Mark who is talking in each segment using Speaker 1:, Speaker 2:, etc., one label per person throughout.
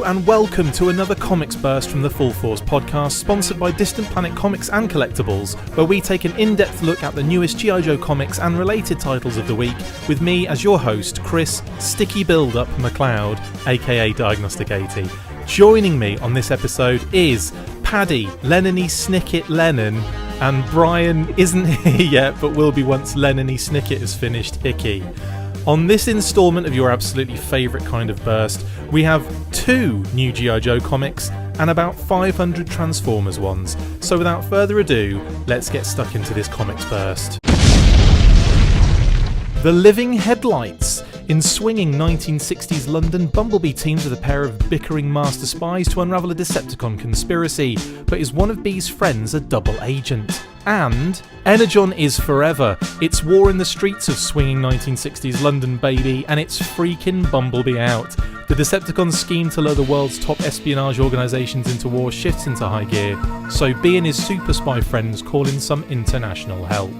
Speaker 1: Hello and welcome to another Comics Burst from the Full Force podcast, sponsored by Distant Planet Comics and Collectibles, where we take an in-depth look at the newest G.I. Joe comics and related titles of the week, with me as your host, Chris Sticky Build-Up McLeod, aka Diagnostic 80. Joining me on this episode is Paddy, Lennon-y Snicket Lennon, and Brian isn't here yet, but will be once Lennon-y Snicket has finished Hickey. On this instalment of your absolutely favourite kind of burst, we have 2 new G.I. Joe comics and about 500 Transformers ones. So without further ado, let's get stuck into this comics burst. The Living Headlights. In swinging 1960s London, Bumblebee teams with a pair of bickering master spies to unravel a Decepticon conspiracy, but is one of Bee's friends a double agent? And Energon is forever. It's war in the streets of swinging 1960s London, baby, and it's freaking Bumblebee out. The Decepticons' scheme to lure the world's top espionage organisations into war shifts into high gear, so Bee and his super spy friends call in some international help.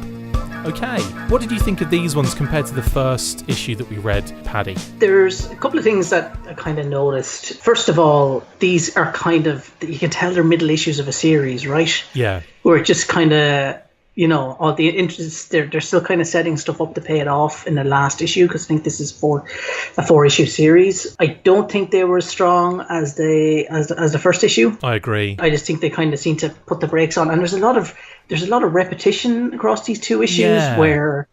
Speaker 1: Okay, what did you think of these ones compared to the first issue that we read, Paddy?
Speaker 2: There's a couple of things that I kind of noticed. First of all, these are kind of, you can tell they're middle issues of a series, right?
Speaker 1: Yeah.
Speaker 2: Where it just kind of, you know, all the interest, they're still kind of setting stuff up to pay it off in the last issue, because I think this is a 4-issue series. I don't think they were as strong as the first issue.
Speaker 1: I agree.
Speaker 2: I just think they kind of seem to put the brakes on, and there's a lot of repetition across these 2 issues where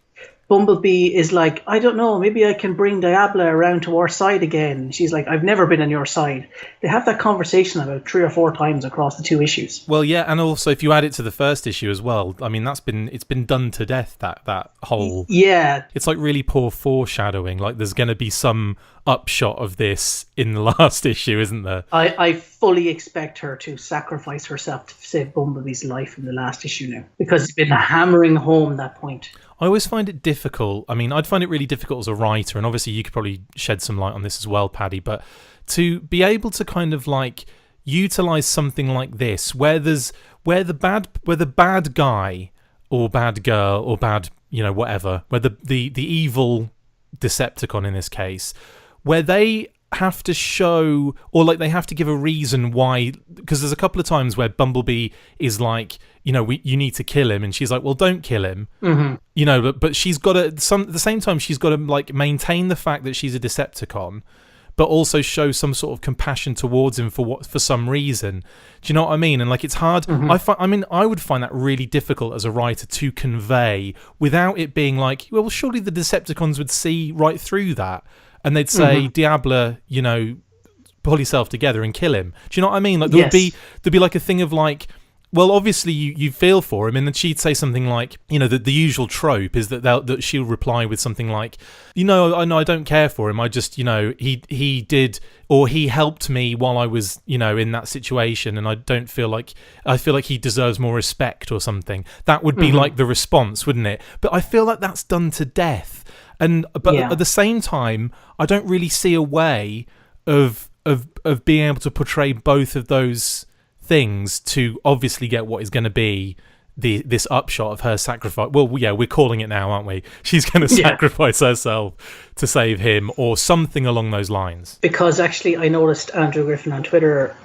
Speaker 2: Bumblebee is like, I don't know, maybe I can bring Diabla around to our side again. She's like, I've never been on your side. They have that conversation about 3 or 4 times across the 2 issues.
Speaker 1: Well, yeah, and also if you add it to the first issue as well, I mean, it's been done to death, that whole...
Speaker 2: Yeah.
Speaker 1: It's like really poor foreshadowing. Like there's going to be some upshot of this in the last issue, isn't there?
Speaker 2: I fully expect her to sacrifice herself to save Bumblebee's life in the last issue now, because it's been hammering home that point.
Speaker 1: I always find it difficult. I mean, I'd find it really difficult as a writer, and obviously you could probably shed some light on this as well, Paddy, but to be able to kind of like utilize something like this where the bad guy or bad girl or bad, you know, whatever, where the evil Decepticon in this case, where they have to show, or like they have to give a reason why, because there's a couple of times where Bumblebee is like, you know, you need to kill him, and she's like, well, don't kill him.
Speaker 2: Mm-hmm.
Speaker 1: You know, but she's got to, at the same time, she's got to like maintain the fact that she's a Decepticon, but also show some sort of compassion towards him for some reason. Do you know what I mean? And like, it's hard.
Speaker 2: Mm-hmm.
Speaker 1: I would find that really difficult as a writer to convey without it being like, well, surely the Decepticons would see right through that. And they'd say, Diabla, you know, pull yourself together and kill him. Do you know what I mean? Like there'd be like a thing of like, well, obviously you feel for him, and then she'd say something like, you know, the usual trope is that she'll reply with something like, you know, I don't care for him. I just, you know, he did, or he helped me while I was, you know, in that situation, and I feel like he deserves more respect or something. That would be like the response, wouldn't it? But I feel like that's done to death. But at the same time, I don't really see a way of being able to portray both of those things to obviously get what is going to be this upshot of her sacrifice. Well, yeah, we're calling it now, aren't we? She's going to sacrifice herself to save him, or something along those lines.
Speaker 2: Because actually, I noticed Andrew Griffin on Twitter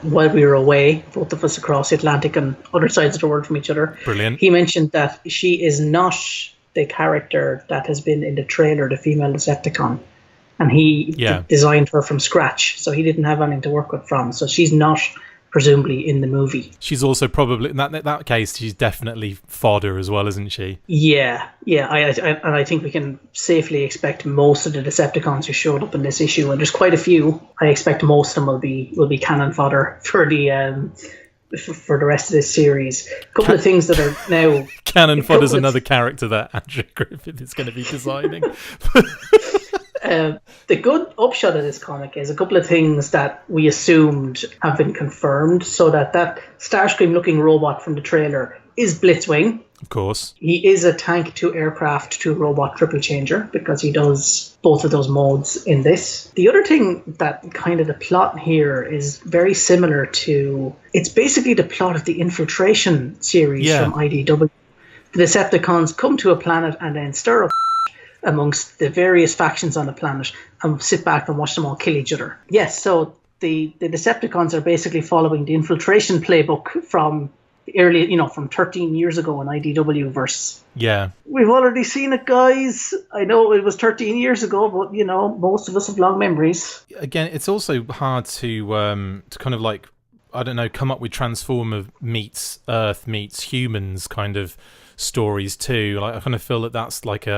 Speaker 2: while we were away, both of us across the Atlantic and other sides of the world from each other.
Speaker 1: Brilliant.
Speaker 2: He mentioned that she is not the character that has been in the trailer, the female Decepticon, and he designed her from scratch, so he didn't have anything to work with from. So she's not presumably in the movie. She's also probably in that case, she's definitely fodder as well, isn't she? Yeah. I think we can safely expect most of the Decepticons who showed up in this issue, and there's quite a few. I expect most of them will be cannon fodder for the rest of this series. A couple of things that are now... Cannon fodder's another character that Andrew Griffith is going to be designing. The good upshot of this comic is a couple of things that we assumed have been confirmed, so that Starscream-looking robot from the trailer is Blitzwing. Of course. He is a tank to aircraft to robot triple changer, because he does both of those modes in this. The other thing that kind of the plot here is very similar to... It's basically the plot of the Infiltration series from IDW. The Decepticons come to a planet and then stir up amongst the various factions on the planet and sit back and watch them all kill each other. Yes, so the Decepticons are basically following the infiltration playbook from the early, from 13 years ago in IDW verse.
Speaker 1: Yeah.
Speaker 2: We've already seen it, guys. I know it was 13 years ago, but, most of us have long memories.
Speaker 1: Again, it's also hard to kind of like, I don't know, come up with Transformer meets Earth meets humans kind of stories too. Like, I kind of feel that that's like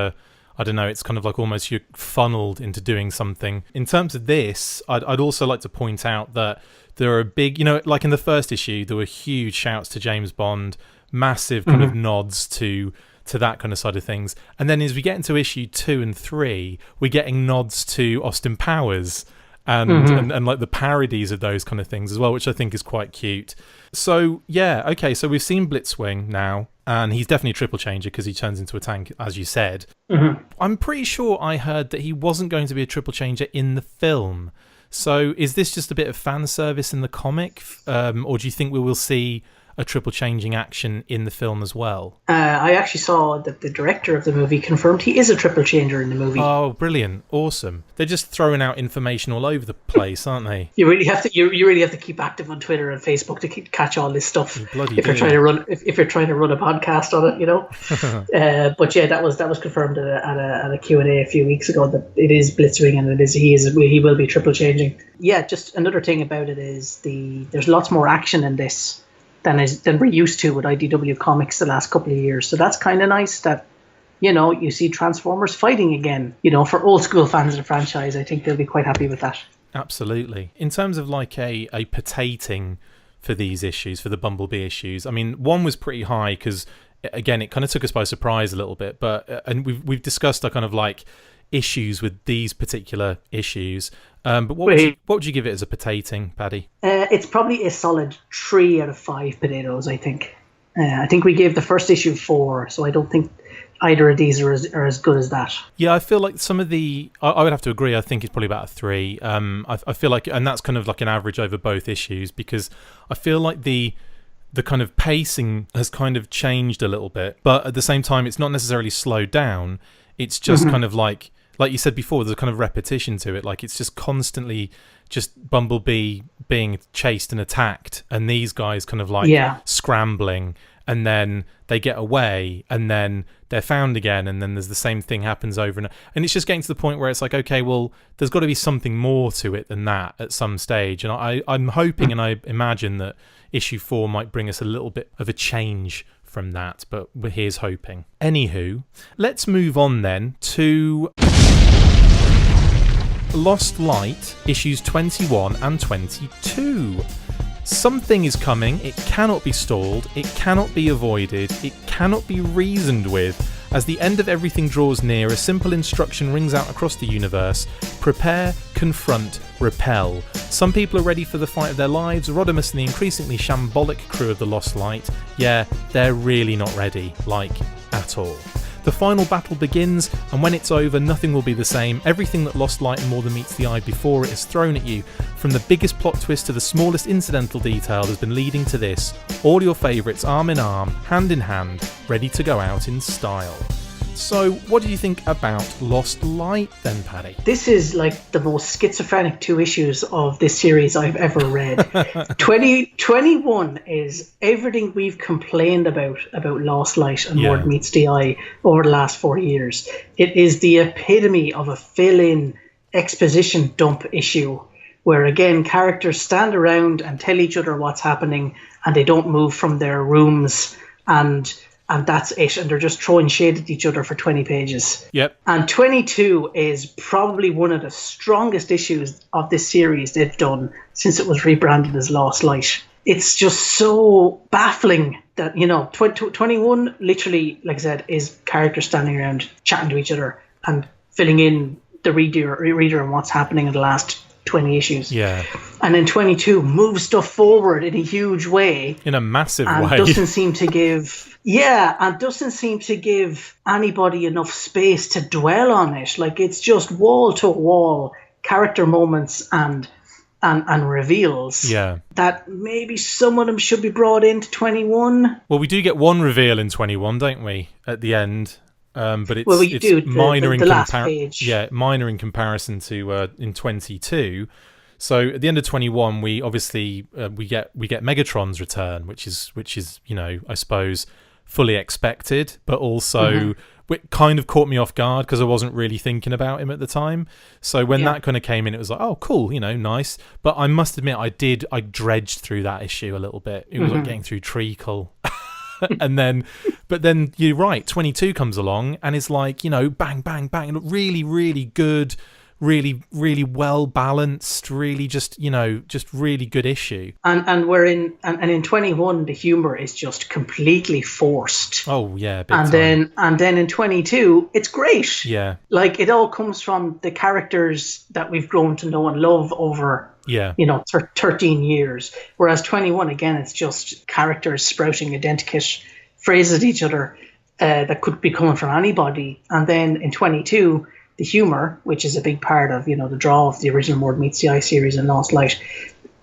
Speaker 1: I don't know, it's kind of like almost you're funneled into doing something. In terms of this, I'd also like to point out that there are big, like in the first issue, there were huge shouts to James Bond, massive kind of nods to that kind of side of things. And then as we get into issue 2 and 3, we're getting nods to Austin Powers and like the parodies of those kind of things as well, which I think is quite cute. So yeah, okay, so we've seen Blitzwing now, and he's definitely a triple changer because he turns into a tank, as you said. I'm pretty sure I heard that he wasn't going to be a triple changer in the film. So is this just a bit of fan service in the comic, or do you think we will see a triple changing action in the film as well?
Speaker 2: I actually saw that the director of the movie confirmed he is a triple changer in the movie.
Speaker 1: Oh, brilliant. Awesome. They're just throwing out information all over the place, aren't they?
Speaker 2: You really have to. You really have to keep active on Twitter and Facebook to catch all this stuff. If you're trying to run a podcast on it, but yeah, that was confirmed at a Q&A a few weeks ago that it is Blitzwing and he will be triple changing. Yeah, just another thing about it is there's lots more action in this than we're used to with IDW comics the last couple of years. So that's kind of nice that, you see Transformers fighting again. For old school fans of the franchise, I think they'll be quite happy with that.
Speaker 1: Absolutely. In terms of like a potating for these issues, for the Bumblebee issues, I mean, one was pretty high because, again, it kind of took us by surprise a little bit. But and we've discussed our kind of like issues with these particular issues. But what would you give it as a potating, Paddy?
Speaker 2: It's probably a solid 3 out of 5 potatoes, I think. I think we gave the first issue 4, so I don't think either of these are as good as that. Yeah,
Speaker 1: I feel like some of the... I would have to agree, I think it's probably about a 3. I feel like... And that's kind of like an average over both issues, because I feel like the kind of pacing has kind of changed a little bit, but at the same time, it's not necessarily slowed down. It's just kind of like you said before, there's a kind of repetition to it. Like, it's just constantly just Bumblebee being chased and attacked, and these guys kind of like scrambling, and then they get away, and then they're found again, and then there's the same thing happens over and it's just getting to the point where it's like, okay, well, there's got to be something more to it than that at some stage. And I'm hoping and I imagine that issue 4 might bring us a little bit of a change from that, but here's hoping. Anywho, let's move on then to Lost Light, issues 21 and 22. Something is coming, it cannot be stalled, it cannot be avoided, it cannot be reasoned with. As the end of everything draws near, a simple instruction rings out across the universe: prepare, confront, repel. Some people are ready for the fight of their lives. Rodimus and the increasingly shambolic crew of the Lost Light, yeah, they're really not ready, like, at all. The final battle begins, and when it's over, nothing will be the same. Everything that Lost Light and more than meets the eye before it is thrown at you. From the biggest plot twist to the smallest incidental detail has been leading to this. All your favourites arm in arm, hand in hand, ready to go out in style. So, what do you think about Lost Light then, Paddy?
Speaker 2: This is like the most schizophrenic 2 issues of this series I've ever read. 2021 is everything we've complained about Lost Light and More Than Meets the Eye over the last 4 years. It is the epitome of a fill-in exposition dump issue, where again characters stand around and tell each other what's happening, and they don't move from their rooms, and that's it. And they're just throwing shade at each other for 20 pages.
Speaker 1: Yep.
Speaker 2: And 22 is probably one of the strongest issues of this series they've done since it was rebranded as Lost Light. It's just so baffling that, 21 literally, like I said, is characters standing around chatting to each other and filling in the reader on what's happening in the last 20 issues.
Speaker 1: Yeah.
Speaker 2: And then 22 moves stuff forward in a huge way.
Speaker 1: In a massive
Speaker 2: and
Speaker 1: way.
Speaker 2: Doesn't seem to give anybody enough space to dwell on it. Like, it's just wall to wall character moments and reveals.
Speaker 1: Yeah.
Speaker 2: That maybe some of them should be brought into 21.
Speaker 1: Well, we do get one reveal in 21, don't we? At the end. But it's minor in comparison to in 22. So at the end of 21, we obviously we get Megatron's return, which is I suppose fully expected, but also it kind of caught me off guard because I wasn't really thinking about him at the time. So when that kind of came in, it was like, oh, cool, nice. But I must admit, I dredged through that issue a little bit. It was like getting through treacle. But then you're right, 22 comes along and it's like, bang, bang, bang, really, really good, really, really well balanced, really just really good issue.
Speaker 2: And we're in 21 the humor is just completely forced.
Speaker 1: Oh yeah, big
Speaker 2: and
Speaker 1: time.
Speaker 2: then in 22 it's great.
Speaker 1: Yeah.
Speaker 2: Like it all comes from the characters that we've grown to know and love over 13 years. Whereas 21 again, it's just characters sprouting identikit phrases at each other that could be coming from anybody. And then in 22 the humor, which is a big part of the draw of the original Mord Meets the Eye series and Lost Light,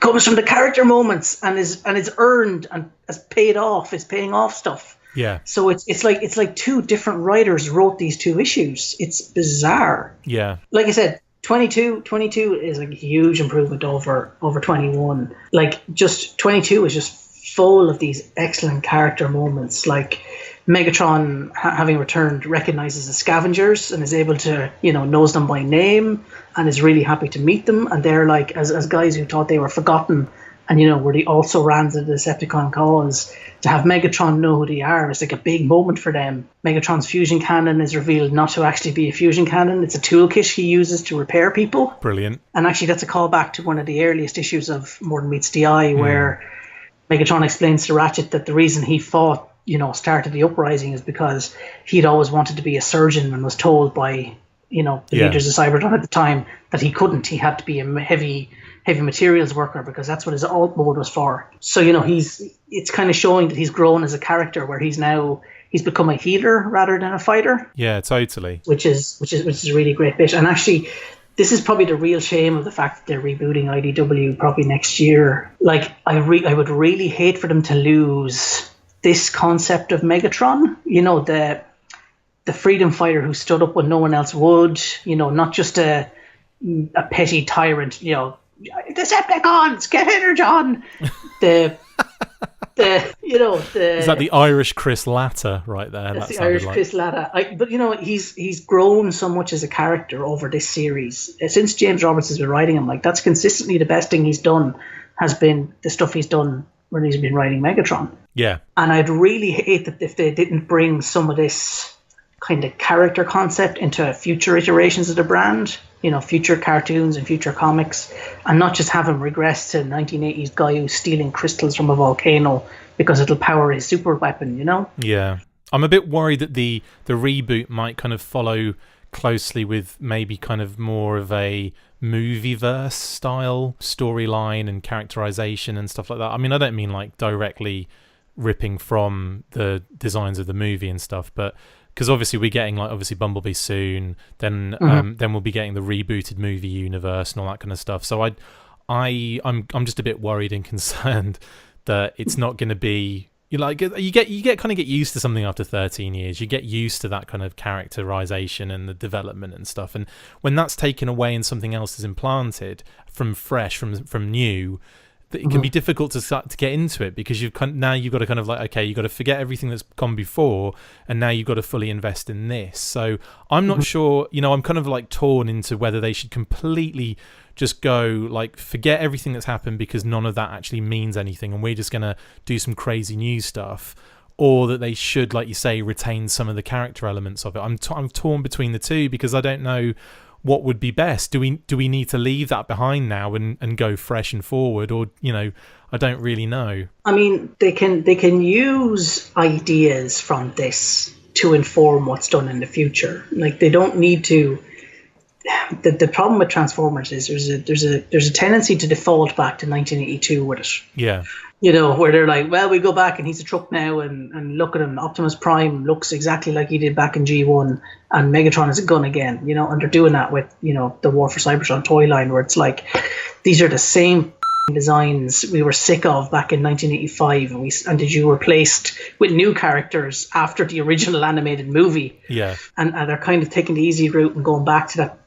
Speaker 2: comes from the character moments and is earned and has paid off, is paying off stuff.
Speaker 1: Yeah.
Speaker 2: So it's like two different writers wrote these two issues. It's bizarre.
Speaker 1: Yeah.
Speaker 2: Like I said, 22 is like a huge improvement over 21. Like just 22 is just full of these excellent character moments. Like Megatron, having returned, recognizes the scavengers and is able to, knows them by name and is really happy to meet them. And they're like, as guys who thought they were forgotten and, were the also rans of the Decepticon cause, to have Megatron know who they are is like a big moment for them. Megatron's fusion cannon is revealed not to actually be a fusion cannon. It's a toolkit he uses to repair people.
Speaker 1: Brilliant.
Speaker 2: And actually that's a callback to one of the earliest issues of Mord Meets the Eye where Megatron explains to Ratchet that the reason he fought, started the uprising is because he'd always wanted to be a surgeon and was told by, the leaders of Cybertron at the time that he couldn't. He had to be a heavy materials worker because that's what his alt mode was for. So, it's kind of showing that he's grown as a character where he's become a healer rather than a fighter.
Speaker 1: Yeah, totally.
Speaker 2: Which is a really great bit. And actually, this is probably the real shame of the fact that they're rebooting IDW probably next year. Like, I would really hate for them to lose this concept of Megatron, the freedom fighter who stood up when no one else would, not just a petty tyrant, Decepticons, get Energon. Is
Speaker 1: that the Irish Chris Latta right there?
Speaker 2: That's the Irish Chris Latta. But he's grown so much as a character over this series since James Roberts has been writing him. Like that's consistently the best thing he's done has been the stuff he's done when he's been writing Megatron.
Speaker 1: Yeah. And
Speaker 2: I'd really hate that if they didn't bring some of this kind of character concept into future iterations of the brand, future cartoons and future comics, and not just have him regress to 1980s guy who's stealing crystals from a volcano because it'll power his super weapon,
Speaker 1: Yeah. I'm a bit worried that the reboot might kind of follow closely with maybe kind of more of a movie-verse style storyline and characterization and stuff like that. I mean, I don't mean like directly ripping from the designs of the movie and stuff, but because obviously we're getting like obviously Bumblebee soon, then we'll be getting the rebooted movie universe and all that kind of stuff. So I'm just a bit worried and concerned that it's not going to be you get used to something after 13 years. You get used to that kind of characterization and the development and stuff. And when that's taken away and something else is implanted from fresh, from new, it can be difficult to start to get into it because you've got to kind of like, okay, you've got to forget everything that's gone before and now you've got to fully invest in this. So I'm not sure, I'm kind of like torn into whether they should completely just go like forget everything that's happened because none of that actually means anything and we're just going to do some crazy new stuff, or that they should, like you say, retain some of the character elements of it. I'm torn between the two because I don't know what would be best. Do we need to leave that behind now and go fresh and forward, or I don't really know. I
Speaker 2: mean, they can use ideas from this to inform what's done in the future. Like they don't need to. The problem with Transformers is there's a tendency to default back to 1982 with it.
Speaker 1: Yeah.
Speaker 2: Where they're like, well, we go back and he's a truck now and look at him. Optimus Prime looks exactly like he did back in G1 and Megatron is a gun again, and they're doing that with, the War for Cybertron toy line where it's like, these are the same designs we were sick of back in 1985 and did you replaced with new characters after the original animated movie.
Speaker 1: Yeah.
Speaker 2: And they're kind of taking the easy route and going back to that,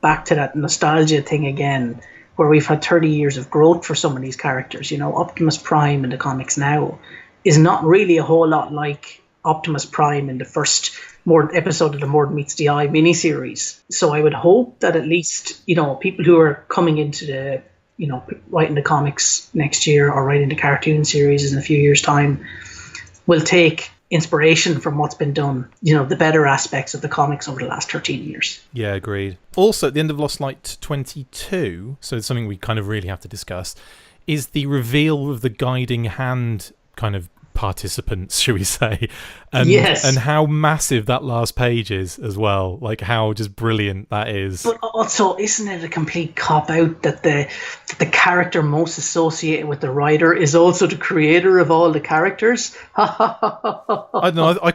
Speaker 2: back to that nostalgia thing again. where we've had 30 years of growth for some of these characters. Optimus Prime in the comics now is not really a whole lot like Optimus Prime in the first episode of the Mord Meets the Eye miniseries. So I would hope that at least, people who are coming into the, writing the comics next year or writing the cartoon series in a few years' time will take inspiration from what's been done, the better aspects of the comics over the last 13 years.
Speaker 1: Yeah, agreed. Also, at the end of Lost Light 22, so it's something we kind of really have to discuss, is the reveal of the guiding hand kind of participants, shall we say, and
Speaker 2: yes.
Speaker 1: And how massive that last page is as well, like how just brilliant that is.
Speaker 2: But also, isn't it a complete cop-out that the character most associated with the writer is also the creator of all the characters?
Speaker 1: I don't know, I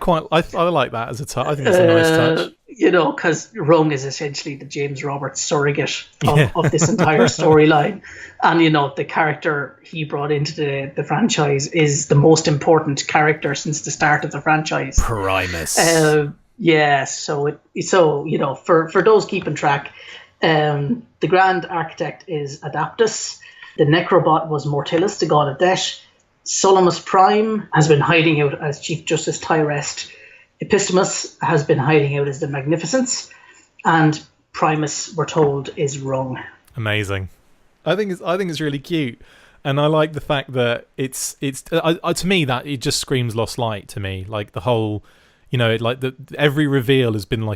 Speaker 1: like that as a touch. I think it's a nice touch.
Speaker 2: Because Rung is essentially the James Roberts surrogate of this entire storyline. And, the character he brought into the franchise is the most important character since the start of the franchise.
Speaker 1: Primus.
Speaker 2: So for those keeping track, the Grand Architect is Adaptus. The Necrobot was Mortilis, the god of death. Solomus Prime has been hiding out as Chief Justice Tyrest. Epistemus has been hiding out as the Magnificence, and Primus, we're told, is Rung.
Speaker 1: Amazing. I think it's really cute, and I like the fact that it's to me that it just screams Lost Light to me. Like the whole, every reveal has been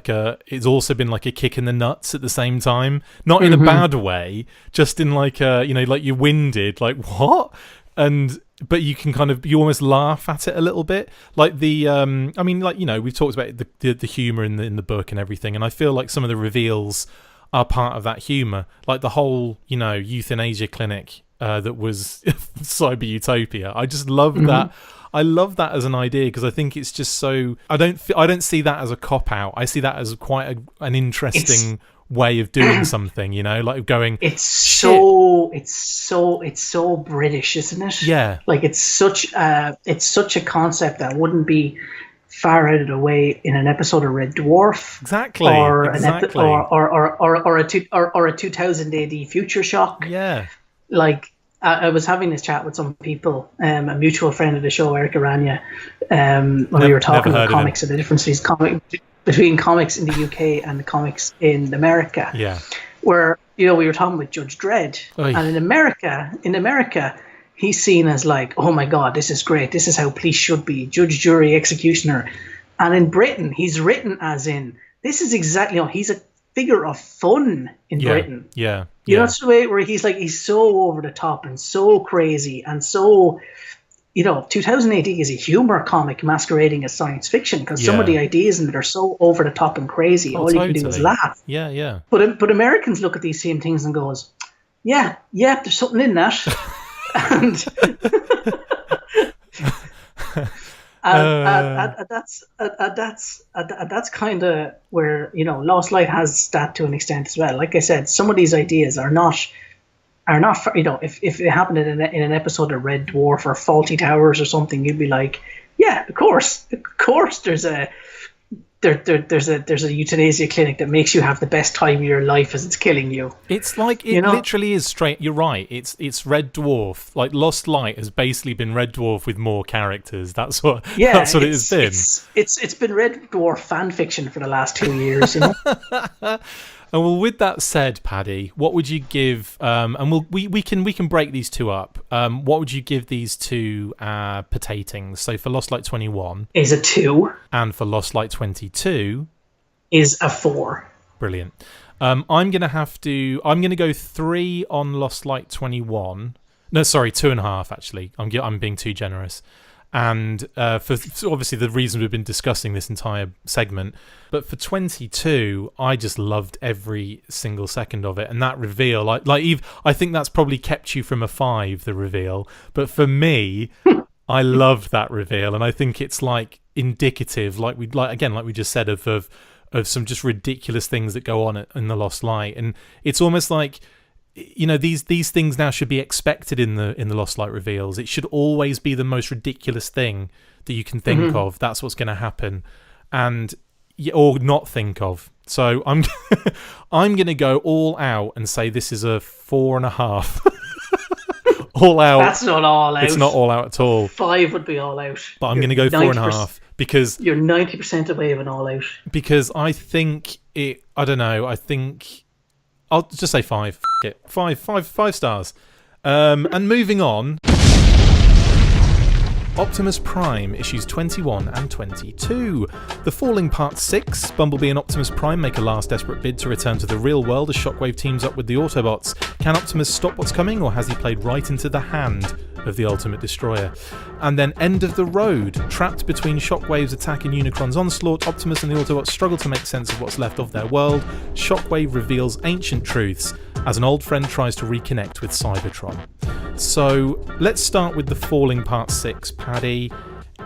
Speaker 1: it's also been like a kick in the nuts at the same time, not in a bad way, just in like you're winded, like what? But you can you almost laugh at it a little bit, like the we've talked about the humor in the book and everything, and I feel like some of the reveals are part of that humor, like the whole euthanasia clinic that was Cyber Utopia. I just love that. I love that as an idea because I think it's just so. I don't see that as a cop out. I see that as quite an interesting way of doing something, like going. It's so
Speaker 2: British, isn't it?
Speaker 1: Yeah.
Speaker 2: Like it's such a concept that wouldn't be far out of the way in an episode of Red Dwarf.
Speaker 1: Exactly.
Speaker 2: Or a 2000 AD Future Shock.
Speaker 1: Yeah.
Speaker 2: Like I was having this chat with some people, a mutual friend of the show, Eric Aranya, when we were talking about comics and the differences between comics in the UK and the comics in America.
Speaker 1: Yeah.
Speaker 2: Where, we were talking with Judge Dredd. Oy. And in America, he's seen as like, oh my God, this is great. This is how police should be. Judge, jury, executioner. And in Britain, he's written as in, this is exactly, he's a figure of fun in Britain.
Speaker 1: Yeah.
Speaker 2: That's the way where he's so over the top and so crazy and so, 2000 AD is a humor comic masquerading as science fiction because some of the ideas in it are so over the top and crazy. All you can do is laugh.
Speaker 1: Yeah, yeah.
Speaker 2: But Americans look at these same things and goes, yeah, there's something in that. and that's kind of where Lost Light has that to an extent as well. Like I said, some of these ideas are not if it happened in an episode of Red Dwarf or Faulty Towers or something, you'd be like, yeah, of course there's a euthanasia clinic that makes you have the best time of your life as it's killing you.
Speaker 1: It's like it literally is straight. You're right. It's Red Dwarf. Like Lost Light has basically been Red Dwarf with more characters. That's what it has been.
Speaker 2: It's been Red Dwarf fan fiction for the last 2 years.
Speaker 1: And well, with that said, Paddy, what would you give? And we can break these two up. What would you give these two potatings? So for Lost Light 21
Speaker 2: is a 2,
Speaker 1: and for Lost Light 22
Speaker 2: is a 4.
Speaker 1: Brilliant. I'm gonna go 3 on Lost Light 21. No, sorry, 2.5 actually. I'm being too generous. And for obviously the reason we've been discussing this entire segment, but for 22, I just loved every single second of it, and that reveal, I think that's probably kept you from a 5, the reveal. But for me, I loved that reveal, and I think it's like indicative, like we just said, of some just ridiculous things that go on in the Lost Light, and it's almost like, these things now should be expected in the Lost Light reveals. It should always be the most ridiculous thing that you can think of. That's what's going to happen, or not think of. So I'm I'm going to go all out and say this is a 4.5. All out.
Speaker 2: That's not all out.
Speaker 1: It's not all out at all.
Speaker 2: 5 would be all out.
Speaker 1: But I'm going to go 4.5 because
Speaker 2: you're 90% away of an all out.
Speaker 1: Because I think it. I don't know. I think I'll just say 5. F- it. 5 stars. And moving on. Optimus Prime, issues 21 and 22. The Falling Part 6, Bumblebee and Optimus Prime make a last desperate bid to return to the real world as Shockwave teams up with the Autobots. Can Optimus stop what's coming, or has he played right into the hand of the Ultimate Destroyer? And then End of the Road. Trapped between Shockwave's attack and Unicron's onslaught, Optimus and the Autobots struggle to make sense of what's left of their world. Shockwave reveals ancient truths as an old friend tries to reconnect with Cybertron. So let's start with the Falling Part 6, Paddy.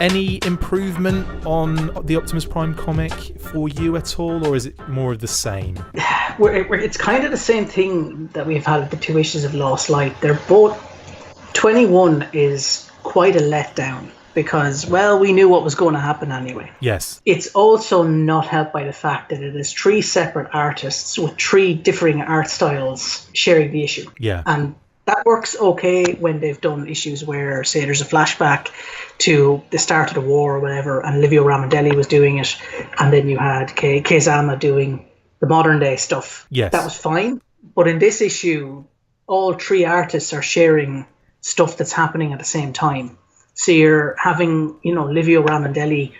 Speaker 1: Any improvement on the Optimus Prime comic for you at all, or is it more of the same?
Speaker 2: It's kind of the same thing that we've had with the 2 issues of Lost Light. They're both... 21 is quite a letdown because, well, we knew what was going to happen anyway.
Speaker 1: Yes.
Speaker 2: It's also not helped by the fact that it is 3 separate artists with 3 differing art styles sharing the issue.
Speaker 1: Yeah.
Speaker 2: And that works okay when they've done issues where, say, there's a flashback to the start of the war or whatever, and Livio Ramondelli was doing it, and then you had Keizama doing the modern day stuff.
Speaker 1: Yes.
Speaker 2: That was fine. But in this issue, all 3 artists are sharing stuff that's happening at the same time. So you're having, Livio Ramondelli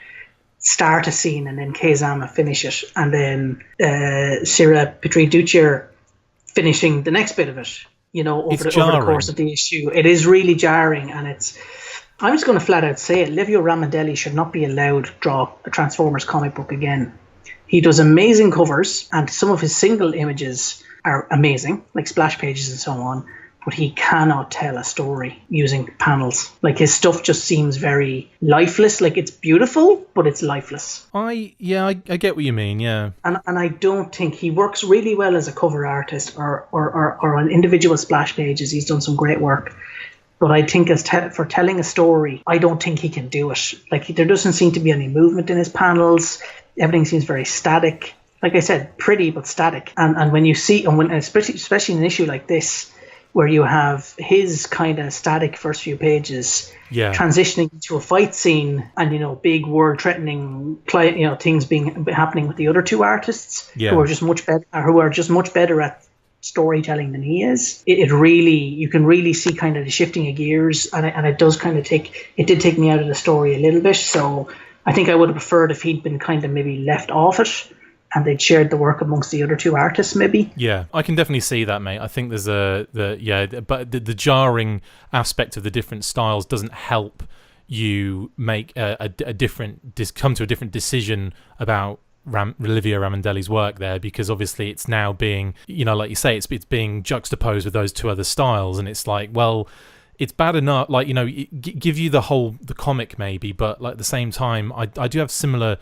Speaker 2: start a scene and then Keizama finish it, and then Sira Petri-Duccier finishing the next bit of it. Over the course of the issue. It is really jarring, and I'm just going to flat out say it. Livio Ramondelli should not be allowed to draw a Transformers comic book again. He does amazing covers, and some of his single images are amazing, like splash pages and so on, but he cannot tell a story using panels. Like, his stuff just seems very lifeless. Like, it's beautiful, but it's lifeless.
Speaker 1: I get what you mean, yeah.
Speaker 2: And I don't think he works really well as a cover artist or on individual splash pages. He's done some great work. But I think for telling a story, I don't think he can do it. Like, there doesn't seem to be any movement in his panels. Everything seems very static. Like I said, pretty but static. And when you see, especially in an issue like this, where you have his kind of static first few pages transitioning to a fight scene and, big world-threatening things happening with the other 2 artists who are just much better at storytelling than he is. You can really see kind of the shifting of gears, and it does kind of did take me out of the story a little bit. So I think I would have preferred if he'd been kind of maybe left off it, and they'd shared the work amongst the other 2 artists, maybe. Yeah,
Speaker 1: I can definitely see that, mate. I think there's but the jarring aspect of the different styles doesn't help you make come to a different decision about Livio Ramondelli's work there, because obviously it's now being, like you say, it's being juxtaposed with those 2 other styles, and it's like, well, it's bad enough, like, give you the comic maybe, but like at the same time, I do have similar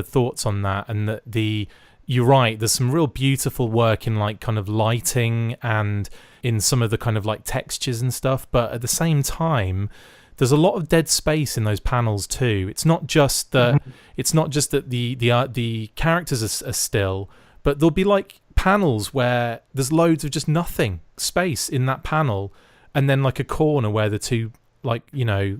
Speaker 1: thoughts on that, and that you're right, there's some real beautiful work in like kind of lighting and in some of the kind of like textures and stuff, but at the same time there's a lot of dead space in those panels too. It's not just that the characters are still, but there'll be like panels where there's loads of just nothing space in that panel, and then like a corner where the 2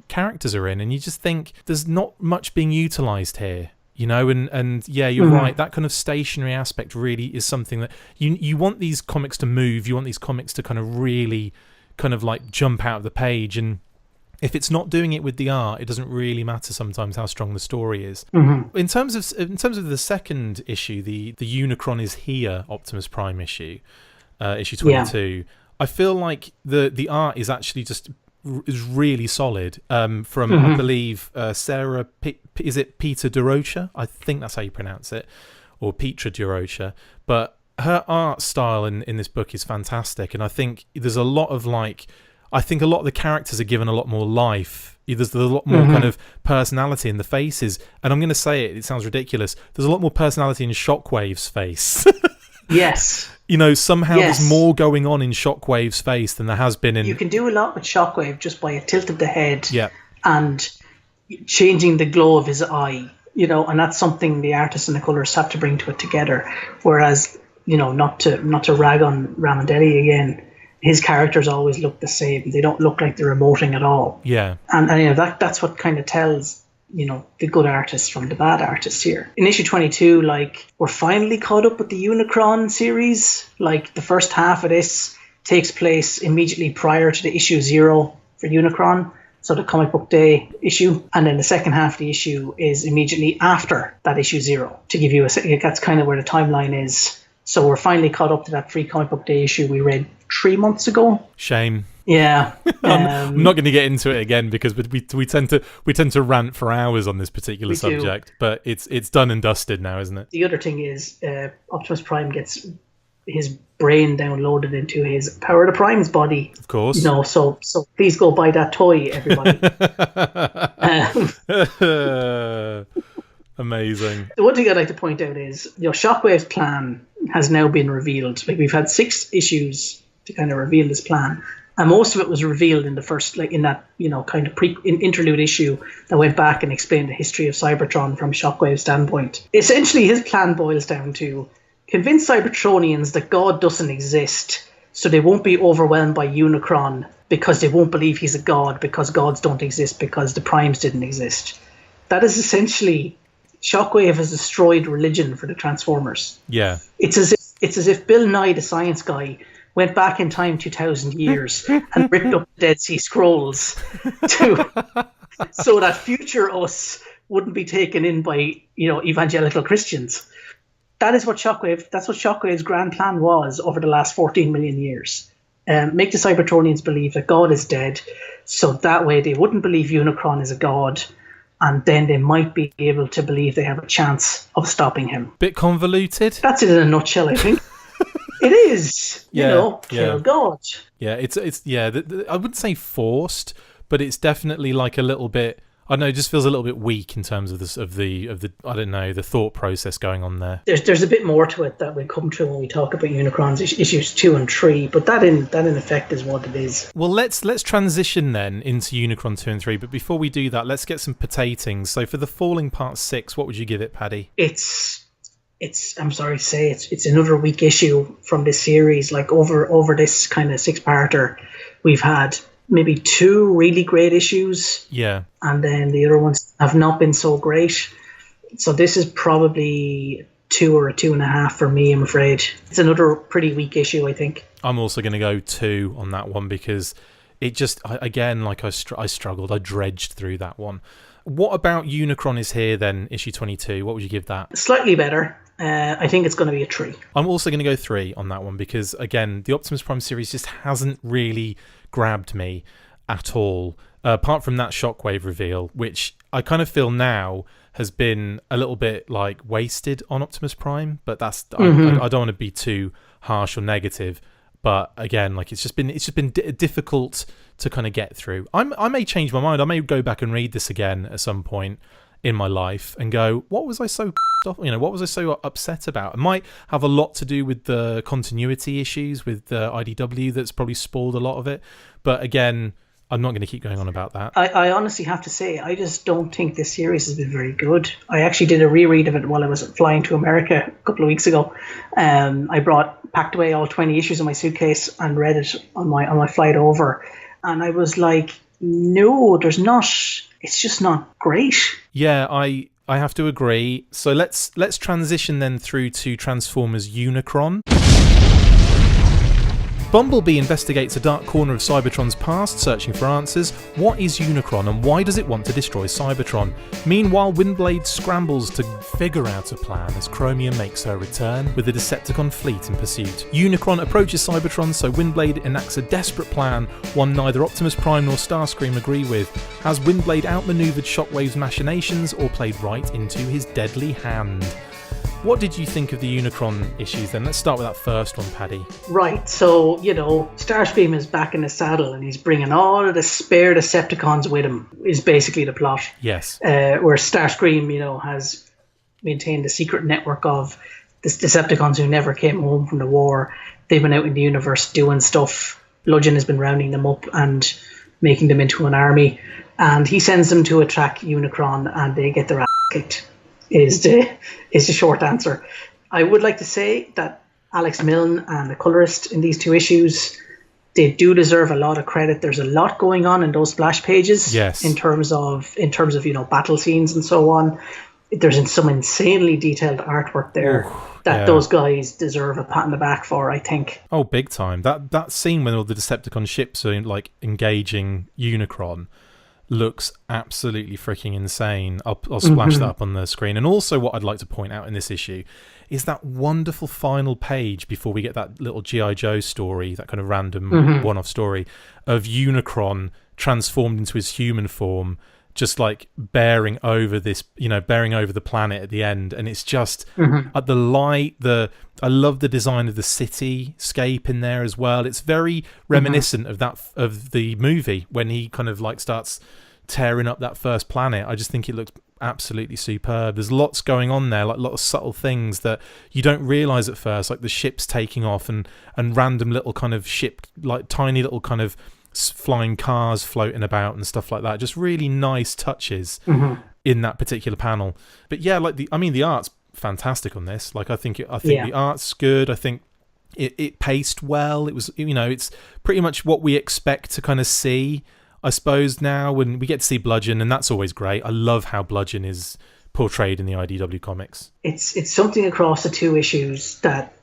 Speaker 1: characters are in, and you just think there's not much being utilized here, and you're right, that kind of stationary aspect really is something that you want these comics to move, you want these comics to kind of really kind of like jump out of the page, and if it's not doing it with the art, it doesn't really matter sometimes how strong the story is. In terms of the second issue, the Unicron is Here Optimus Prime issue 22, I feel like the art is actually just is really solid, from I believe Sarah is it Peter DeRocha? I think that's how you pronounce it, or Petra DeRocha. But her art style in this book is fantastic, and I think there's a lot of I think a lot of the characters are given a lot more life. There's a lot more kind of personality in the faces, and I'm going to say it sounds ridiculous, there's a lot more personality in Shockwave's face.
Speaker 2: Yes.
Speaker 1: Somehow there's more going on in Shockwave's face than there has been in...
Speaker 2: You can do a lot with Shockwave just by a tilt of the head and changing the glow of his eye. and that's something the artists and the colours have to bring to it together. Whereas, not to rag on Ramondelli again, his characters always look the same. They don't look like they're emoting at all.
Speaker 1: Yeah.
Speaker 2: And that's what kind of tells, the good artists from the bad artists here. In issue 22, we're finally caught up with the Unicron series. The first half of this takes place immediately prior to the issue 0 for Unicron. So the comic book day issue, and then the second half of the issue is immediately after that issue 0. To give you that's kind of where the timeline is. So we're finally caught up to that free comic book day issue we read 3 months ago.
Speaker 1: Shame.
Speaker 2: Yeah.
Speaker 1: I'm not going to get into it again because we tend to rant for hours on this particular subject, but it's done and dusted now, isn't it?
Speaker 2: The other thing is Optimus Prime gets his brain downloaded into his Power of the Prime's body.
Speaker 1: Of course.
Speaker 2: So please go buy that toy, everybody.
Speaker 1: Amazing.
Speaker 2: The one thing I'd like to point out is, Shockwave's plan has now been revealed. We've had 6 issues to kind of reveal this plan. And most of it was revealed in the first, in that, kind of interlude issue that went back and explained the history of Cybertron from Shockwave's standpoint. Essentially, his plan boils down to convince Cybertronians that God doesn't exist, so they won't be overwhelmed by Unicron because they won't believe he's a god, because gods don't exist, because the primes didn't exist. That is essentially, Shockwave has destroyed religion for the Transformers.
Speaker 1: Yeah.
Speaker 2: It's as if Bill Nye, the science guy, went back in time 2,000 years and ripped up the Dead Sea Scrolls so that future us wouldn't be taken in by, evangelical Christians. That's what Shockwave's grand plan was over the last 14 million years. Make the Cybertronians believe that God is dead, so that way they wouldn't believe Unicron is a god, and then they might be able to believe they have a chance of stopping him.
Speaker 1: Bit convoluted.
Speaker 2: That's it in a nutshell, I think. It is, kill God.
Speaker 1: Yeah, it's I wouldn't say forced, but it's definitely a little bit. I don't know, it just feels a little bit weak in terms of the I don't know, the thought process going on there.
Speaker 2: There's a bit more to it that will come through when we talk about Unicron's issues 2 and 3, but that in effect is what it is.
Speaker 1: Well, let's transition then into Unicron 2 and 3, but before we do that, let's get some potatings. So for the Falling Part 6, what would you give it, Paddy?
Speaker 2: It's I'm sorry to say it's another weak issue from this series. Over this kind of 6-parter, we've had maybe 2 really great issues.
Speaker 1: Yeah. And
Speaker 2: then the other ones have not been so great. So this is probably 2 or a 2.5 for me, I'm afraid. It's another pretty weak issue, I think.
Speaker 1: I'm also going to go 2 on that one because it just, I struggled. I dredged through that one. What about Unicron is Here then, issue 22? What would you give that?
Speaker 2: Slightly better. I think it's going to be a 3.
Speaker 1: I'm also going to go 3 on that one because, again, the Optimus Prime series just hasn't really grabbed me at all. Apart from that Shockwave reveal, which I kind of feel now has been a little bit wasted on Optimus Prime, but that's I don't want to be too harsh or negative. But again, it's just been difficult to kind of get through. I may change my mind. I may go back and read this again at some point in my life and go, what was I so off? What was I so upset about? It might have a lot to do with the continuity issues with the IDW that's probably spoiled a lot of it. But again, I'm not going to keep going on about that. I
Speaker 2: honestly have to say, I just don't think this series has been very good. I actually did a reread of it while I was flying to America a couple of weeks ago. I packed away all 20 issues in my suitcase and read it on my flight over. And I was like, no, there's not. It's just not great. Yeah,
Speaker 1: I have to agree. So let's transition then through to Transformers Unicron. Bumblebee investigates a dark corner of Cybertron's past, searching for answers. What is Unicron and why does it want to destroy Cybertron? Meanwhile, Windblade scrambles to figure out a plan as Chromia makes her return with a Decepticon fleet in pursuit. Unicron approaches Cybertron, so Windblade enacts a desperate plan, one neither Optimus Prime nor Starscream agree with. Has Windblade outmaneuvered Shockwave's machinations or played right into his deadly hand? What did you think of the Unicron issues then? Let's start with that first one, Paddy.
Speaker 2: Right, so, Starscream is back in the saddle and he's bringing all of the spare Decepticons with him, is basically the plot.
Speaker 1: Yes.
Speaker 2: Where Starscream, has maintained a secret network of the Decepticons who never came home from the war. They've been out in the universe doing stuff. Bludgeon has been rounding them up and making them into an army. And he sends them to attack Unicron and they get their ass kicked. is the short answer. I would like to say that Alex Milne and the colorist in these two issues, they do deserve a lot of credit. There's a lot going on in those splash pages.
Speaker 1: Yes.
Speaker 2: In terms of battle scenes and so on. There's some insanely detailed artwork there that those guys deserve a pat on the back for, I think.
Speaker 1: Oh, big time. That scene when all the Decepticon ships are like engaging Unicron looks absolutely freaking insane. I'll splash that up on the screen. And also what I'd like to point out in this issue is that wonderful final page before we get that little G.I. Joe story, that kind of random one-off story of Unicron transformed into his human form, just like bearing over the planet at the end. And it's just at the light, I love the design of the cityscape in there as well. It's very reminiscent of the movie when he kind of like starts tearing up that first planet. I just think it looks absolutely superb. There's lots going on there, like a lot of subtle things that you don't realize at first, like the ships taking off and random little kind of ship, like tiny little kind of flying cars floating about and stuff like that. Just really nice touches in that particular panel. But yeah, like the art's fantastic on this. Like I think the art's good. I think it paced well. It was, it's pretty much what we expect to kind of see, I suppose, now when we get to see Bludgeon, and that's always great. I love how Bludgeon is portrayed in the IDW comics.
Speaker 2: It's something across the two issues that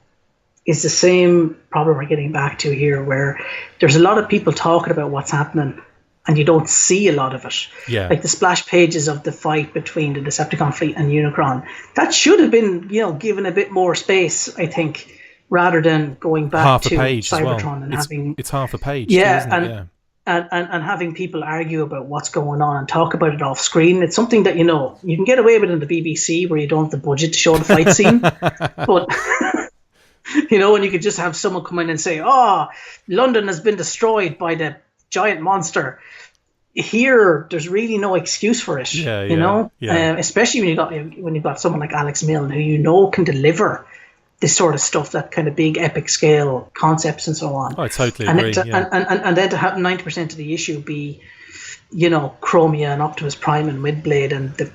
Speaker 2: is the same problem we're getting back to here, where there's a lot of people talking about what's happening and you don't see a lot of it.
Speaker 1: Yeah.
Speaker 2: Like the splash pages of the fight between the Decepticon fleet and Unicron. That should have been, given a bit more space, I think, rather than going back to Cybertron and having...
Speaker 1: It's half a page,
Speaker 2: yeah,
Speaker 1: too, isn't it?
Speaker 2: And having people argue about what's going on and talk about it off screen. It's something that, you can get away with in the BBC where you don't have the budget to show the fight scene. But... and you could just have someone come in and say, London has been destroyed by the giant monster. Here, there's really no excuse for it, especially when you've got someone like Alex Milne, who can deliver this sort of stuff, that kind of big epic scale concepts and so on.
Speaker 1: I totally agree.
Speaker 2: And then to have 90% of the issue be, Chromia and Optimus Prime and Midblade and the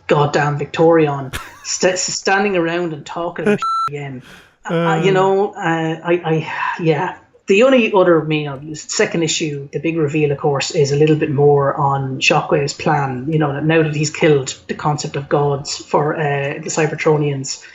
Speaker 2: goddamn Victorion standing around and talking about again. The only other, second issue, the big reveal, of course, is a little bit more on Shockwave's plan. Now that he's killed the concept of gods for the Cybertronians,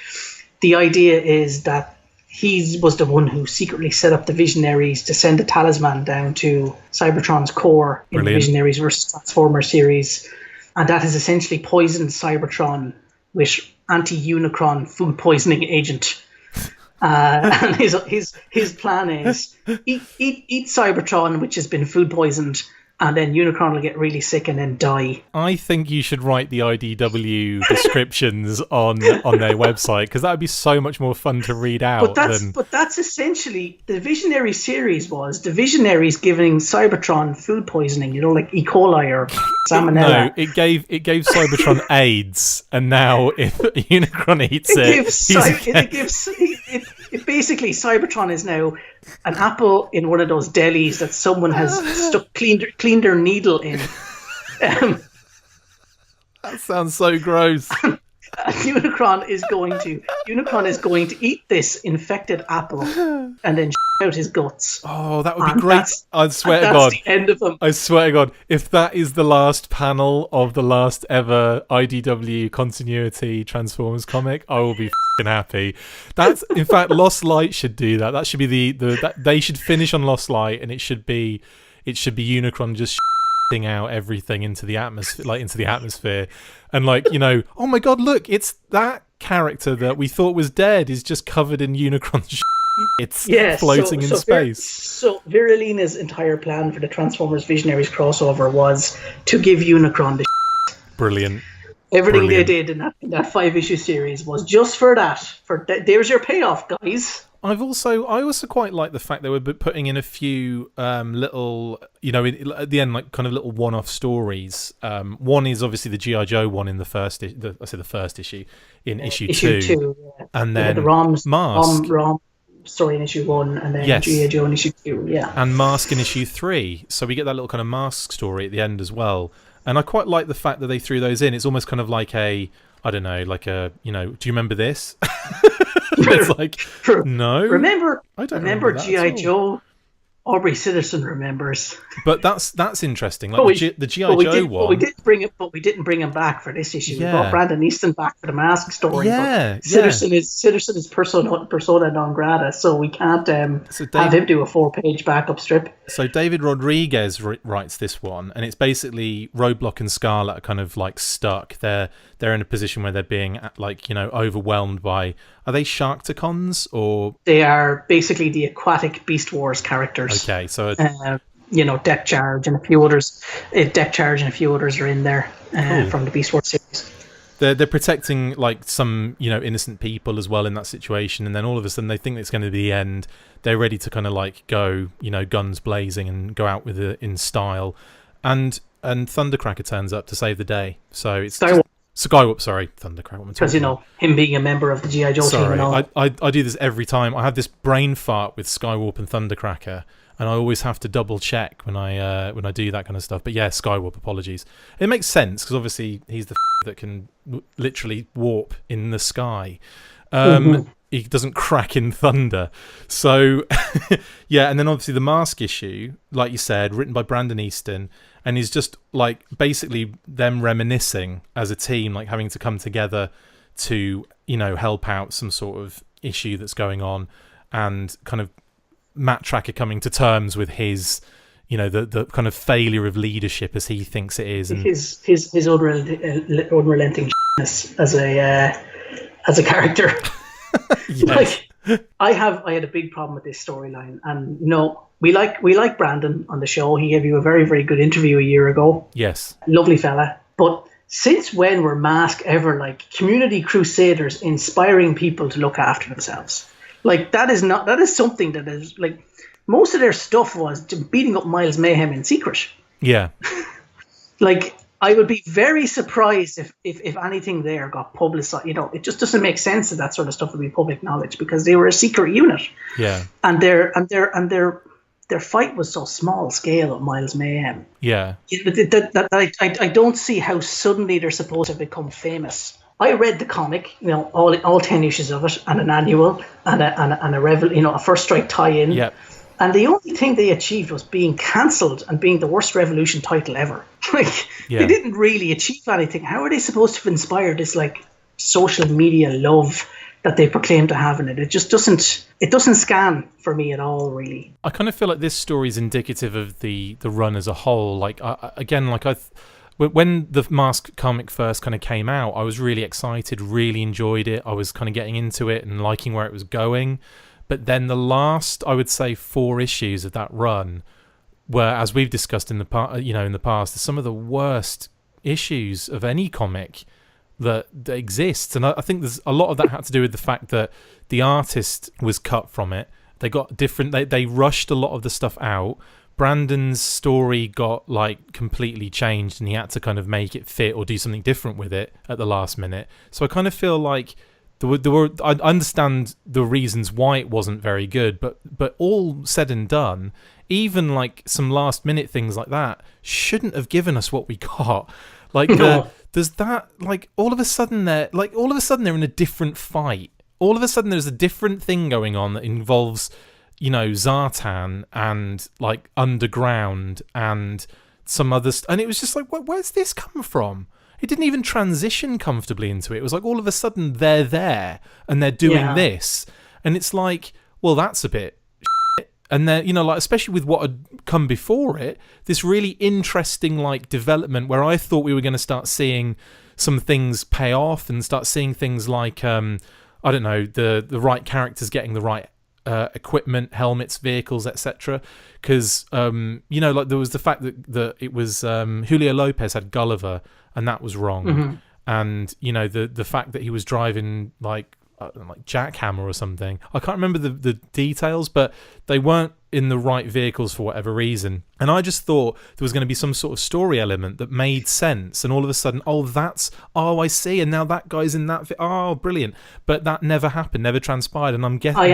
Speaker 2: the idea is that he was the one who secretly set up the Visionaries to send a talisman down to Cybertron's core in the Visionaries versus Transformers series. And that has essentially poisoned Cybertron with anti-Unicron food poisoning agent. And his plan is eat Cybertron, which has been food poisoned, and then Unicron will get really sick and then die.
Speaker 1: I think you should write the IDW descriptions on their website, because that would be so much more fun to read out.
Speaker 2: But that's essentially the Visionary series was the Visionaries giving Cybertron food poisoning, like E. coli or salmonella.
Speaker 1: No, it gave Cybertron AIDS, and now if Unicron eats
Speaker 2: basically Cybertron is now an apple in one of those delis that someone has cleaned their needle in.
Speaker 1: That sounds so gross.
Speaker 2: Unicron is going to eat this infected apple and then out his guts.
Speaker 1: Oh, that would be great. I swear to God.
Speaker 2: That's the end of him.
Speaker 1: I swear to God, if that is the last panel of the last ever IDW continuity Transformers comic, I will be f***ing happy. That's, in fact, Lost Light should do that. That should be they should finish on Lost Light, and it should be Unicron just out everything into the atmosphere, and oh my God, look, it's that character that we thought was dead is just covered in Unicron floating in space.
Speaker 2: So Viralina's entire plan for the Transformers Visionaries crossover was to give Unicron the
Speaker 1: Brilliant.
Speaker 2: Everything they did in that 5-issue series was just for that. There's your payoff, guys.
Speaker 1: I also quite like the fact they were putting in a few little, at the end, like kind of little one-off stories. One is obviously the G.I. Joe one in the first issue, in issue 2, yeah. And then the Mask story in issue 1, and then G.I. Joe in issue 2, yeah. And Mask in issue 3. So we get that little kind of Mask story at the end as well. And I quite like the fact that they threw those in. It's almost kind of like do you remember this? It's like, no.
Speaker 2: I don't remember G.I. Joe. Aubrey Sitterson remembers.
Speaker 1: But that's interesting. Like the G.I. Joe one.
Speaker 2: But we didn't bring him back for this issue.
Speaker 1: Yeah.
Speaker 2: We brought Brandon Easton back for the Mask story.
Speaker 1: Yeah.
Speaker 2: Sitterson is persona non grata, so we can't have him do a 4-page backup strip.
Speaker 1: So David Rodriguez writes this one, and it's basically Roadblock and Scarlet are kind of like stuck. They're in a position where they're being overwhelmed by. Are they Sharktacons or? They
Speaker 2: are basically the aquatic Beast Wars characters.
Speaker 1: Okay, so
Speaker 2: Deck Charge and a few others. Deck Charge and a few others are in there from the Beast Wars series.
Speaker 1: They're protecting like some innocent people as well in that situation, and then all of a sudden they think it's going to be the end. They're ready to kind of like go guns blazing and go out with it in style, and Thundercracker turns up to save the day. So it's Skywalker, sorry, Thundercracker.
Speaker 2: Because him being a member of the G.I. Joe team and all.
Speaker 1: I do this every time. I have this brain fart with Skywarp and Thundercracker, and I always have to double check when I do that kind of stuff. But yeah, Skywarp. Apologies. It makes sense because obviously he's the that can literally warp in the sky. He doesn't crack in thunder. So yeah, and then obviously the Mask issue, like you said, written by Brandon Easton. And he's just like basically them reminiscing as a team, like having to come together to, help out some sort of issue that's going on, and kind of Matt Tracker coming to terms with his, the kind of failure of leadership as he thinks it is, and
Speaker 2: his unrelenting as a character.
Speaker 1: Yes.
Speaker 2: I had a big problem with this storyline, and we like Brandon on the show. He gave you a very, very good interview a year ago.
Speaker 1: Yes,
Speaker 2: lovely fella. But since when were Mask ever like community crusaders, inspiring people to look after themselves? Like that is something that is like most of their stuff was beating up Miles Mayhem in secret.
Speaker 1: Yeah,
Speaker 2: like. I would be very surprised if anything there got publicized. It just doesn't make sense that sort of stuff would be public knowledge because they were a secret unit.
Speaker 1: Yeah,
Speaker 2: and their fight was so small scale of Miles Mayhem.
Speaker 1: Yeah,
Speaker 2: I don't see how suddenly they're supposed to become famous. I read the comic, all 10 issues of it, and an annual, and a First Strike tie-in.
Speaker 1: Yep.
Speaker 2: And the only thing they achieved was being cancelled and being the worst Revolution title ever. They didn't really achieve anything. How are they supposed to inspire this social media love that they proclaim to have in it? It just doesn't scan for me at all, really.
Speaker 1: I kind of feel like this story is indicative of the run as a whole. When the Mask comic first kind of came out, I was really excited, really enjoyed it. I was kind of getting into it and liking where it was going. But then the last, I would say, 4 issues of that run were, as we've discussed in the past, some of the worst issues of any comic that exists. And I think there's a lot of that had to do with the fact that the artist was cut from it. They got different. They rushed a lot of the stuff out. Brandon's story got completely changed, and he had to kind of make it fit or do something different with it at the last minute. So I kind of feel like. I understand the reasons why it wasn't very good, but all said and done, even some last minute things like that shouldn't have given us what we got. There's that all of a sudden they're in a different fight. All of a sudden there's a different thing going on that involves Zartan and Underground and some other and it was just where's this come from? It didn't even transition comfortably into it. It was all of a sudden they're there and they're doing this. And it's well, that's a bit shit. And then, especially with what had come before it, this really interesting development where I thought we were going to start seeing some things pay off and start seeing things the right characters getting the right equipment, helmets, vehicles, etc. Because, there was the fact that it was Julio Lopez had Gulliver, and that was wrong. Mm-hmm. And the fact that he was driving jackhammer or something. I can't remember the details, but they weren't in the right vehicles for whatever reason. And I just thought there was going to be some sort of story element that made sense. And all of a sudden, I see. And now that guy's in that. Brilliant. But that never happened, never transpired. And I'm guessing. I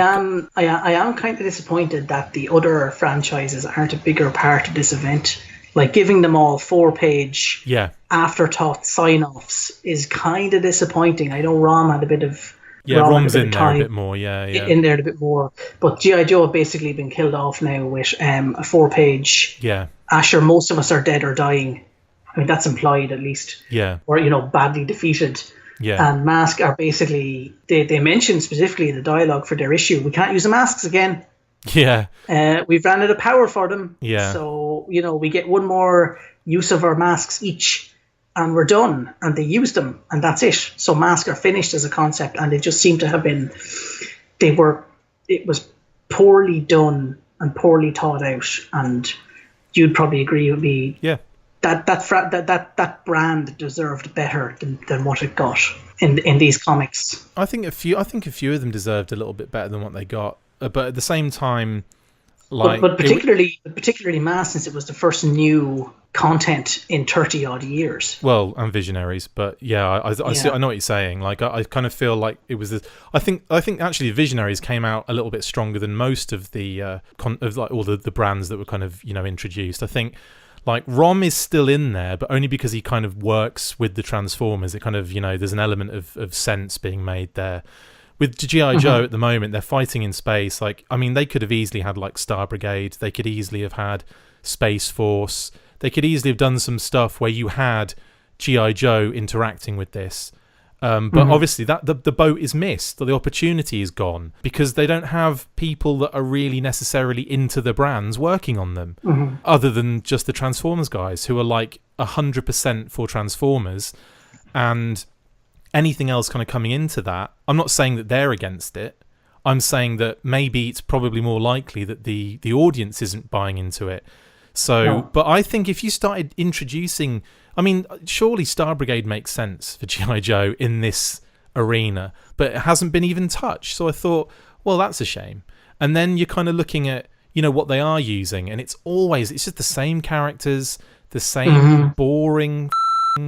Speaker 2: am kind of disappointed that the other franchises aren't a bigger part of this event. Like giving them all 4-page
Speaker 1: Yeah.
Speaker 2: afterthought sign-offs is kind of disappointing. I know Rom had a bit of
Speaker 1: Rom's in there a bit more. Yeah.
Speaker 2: In there a bit more. But G.I. Joe have basically been killed off now with a 4-page.
Speaker 1: Yeah.
Speaker 2: Asher, most of us are dead or dying. I mean, that's implied at least.
Speaker 1: Yeah.
Speaker 2: Or, badly defeated.
Speaker 1: Yeah.
Speaker 2: And Mask are basically, they mentioned specifically in the dialogue for their issue, we can't use the masks again.
Speaker 1: Yeah.
Speaker 2: We've ran out of power for them.
Speaker 1: Yeah.
Speaker 2: So, we get one more use of our masks each and we're done. And they use them and that's it. So masks are finished as a concept and they just seem to have been, it was poorly done and poorly thought out. And you'd probably agree with me.
Speaker 1: Yeah.
Speaker 2: That brand deserved better than what it got in these comics.
Speaker 1: I think a few of them deserved a little bit better than what they got. But at the same time,
Speaker 2: but particularly Mass, since it was the first new content in 30 odd years.
Speaker 1: Well, and Visionaries, but yeah, I know what you're saying. Like I kind of feel like it was this. I think actually Visionaries came out a little bit stronger than most of the all the brands that were kind of introduced. I think like Rom is still in there, but only because he kind of works with the Transformers. It kind of there's an element of sense being made there. With G.I. Joe at the moment, they're fighting in space. Like, I mean, they could have easily had like Star Brigade. They could easily have had Space Force. They could easily have done some stuff where you had G.I. Joe interacting with this. But obviously that the boat is missed. The opportunity is gone because they don't have people that are really necessarily into the brands working on them other than just the Transformers guys who are like 100% for Transformers and anything else kind of coming into that. I'm not saying that they're against it. I'm saying that maybe it's probably more likely that the audience isn't buying into it. So, no. But I think if you started introducing, I mean, surely Star Brigade makes sense for G.I. Joe in this arena, but it hasn't been even touched. So I thought, well, that's a shame. And then you're kind of looking at, what they are using, and it's just the same characters, the same boring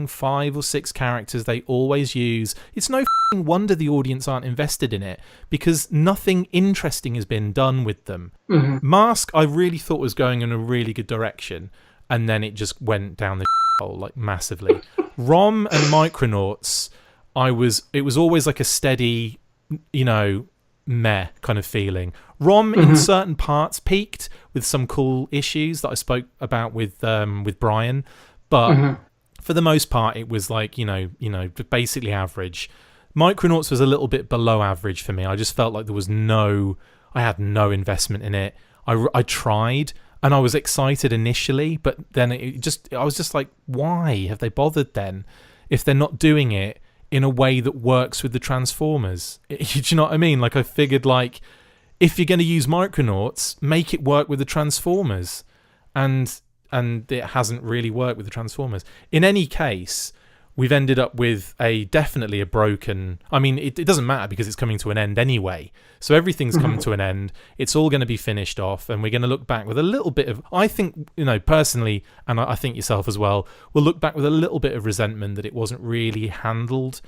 Speaker 1: 5 or 6 characters they always use. It's no wonder the audience aren't invested in it because nothing interesting has been done with them. Mask I really thought was going in a really good direction and then it just went down the hole like massively. Rom and Micronauts it was always like a steady meh kind of feeling. Rom in certain parts peaked with some cool issues that I spoke about with Brian, but for the most part, it was like, basically average. Micronauts was a little bit below average for me. I just felt like I had no investment in it. I tried and I was excited initially, but then I was just like, why have they bothered then if they're not doing it in a way that works with the Transformers? Do you know what I mean? Like I figured like, if you're going to use Micronauts, make it work with the Transformers. And it hasn't really worked with the Transformers. In any case, we've ended up with definitely a broken... I mean, it doesn't matter because it's coming to an end anyway. So everything's come to an end. It's all going to be finished off, and we're going to look back with a little bit of... I think, personally, and I think yourself as well, we'll look back with a little bit of resentment that it wasn't really handled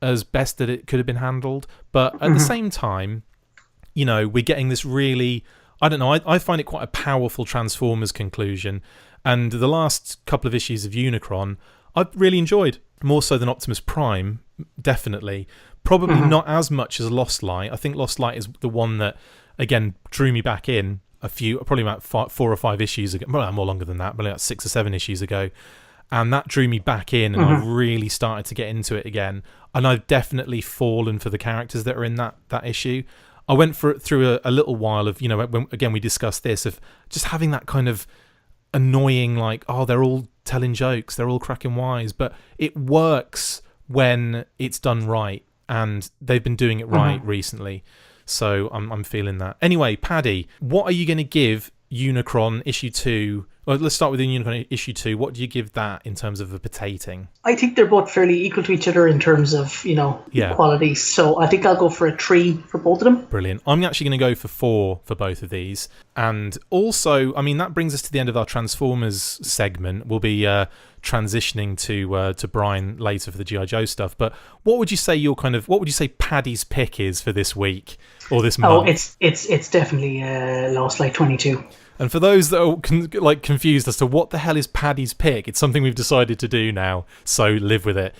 Speaker 1: as best that it could have been handled. But at the same time, we're getting this really... I don't know, I find it quite a powerful Transformers conclusion. And the last couple of issues of Unicron, I've really enjoyed. More so than Optimus Prime, definitely. Probably not as much as Lost Light. I think Lost Light is the one that, again, drew me back in probably about 4 or 5 issues ago. Well, more longer than that, but about 6 or 7 issues ago. And that drew me back in, and I've really started to get into it again. And I've definitely fallen for the characters that are in that issue. I went through a little while of, when, again, we discussed this, of just having that kind of annoying, like, oh, they're all telling jokes, they're all cracking wise, but it works when it's done right, and they've been doing it right recently. So I'm feeling that. Anyway, Paddy, what are you going to give Unicron issue 2? Well, let's start with the Unicron issue 2. What do you give that in terms of a potating?
Speaker 2: I think they're both fairly equal to each other in terms of, quality. So I think I'll go for a 3 for both of them. Brilliant.
Speaker 1: I'm actually going to go for 4 for both of these. And also, I mean, that brings us to the end of our Transformers segment. We'll be transitioning to Brian later for the G.I. Joe stuff. But what would you say what would you say Paddy's pick is for this week or this month?
Speaker 2: Oh, it's definitely Lost Light 22.
Speaker 1: And for those that are confused as to what the hell is Paddy's pick, it's something we've decided to do now, so live with it.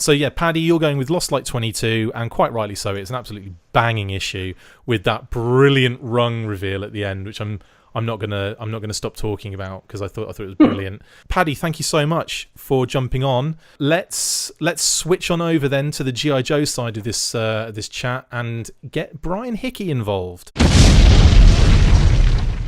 Speaker 1: So yeah, Paddy, you're going with Lost Light 22, and quite rightly so. It's an absolutely banging issue with that brilliant rung reveal at the end, which I'm not gonna stop talking about because I thought it was brilliant. Paddy, thank you so much for jumping on. Let's switch on over then to the G.I. Joe side of this chat and get Brian Hickey involved.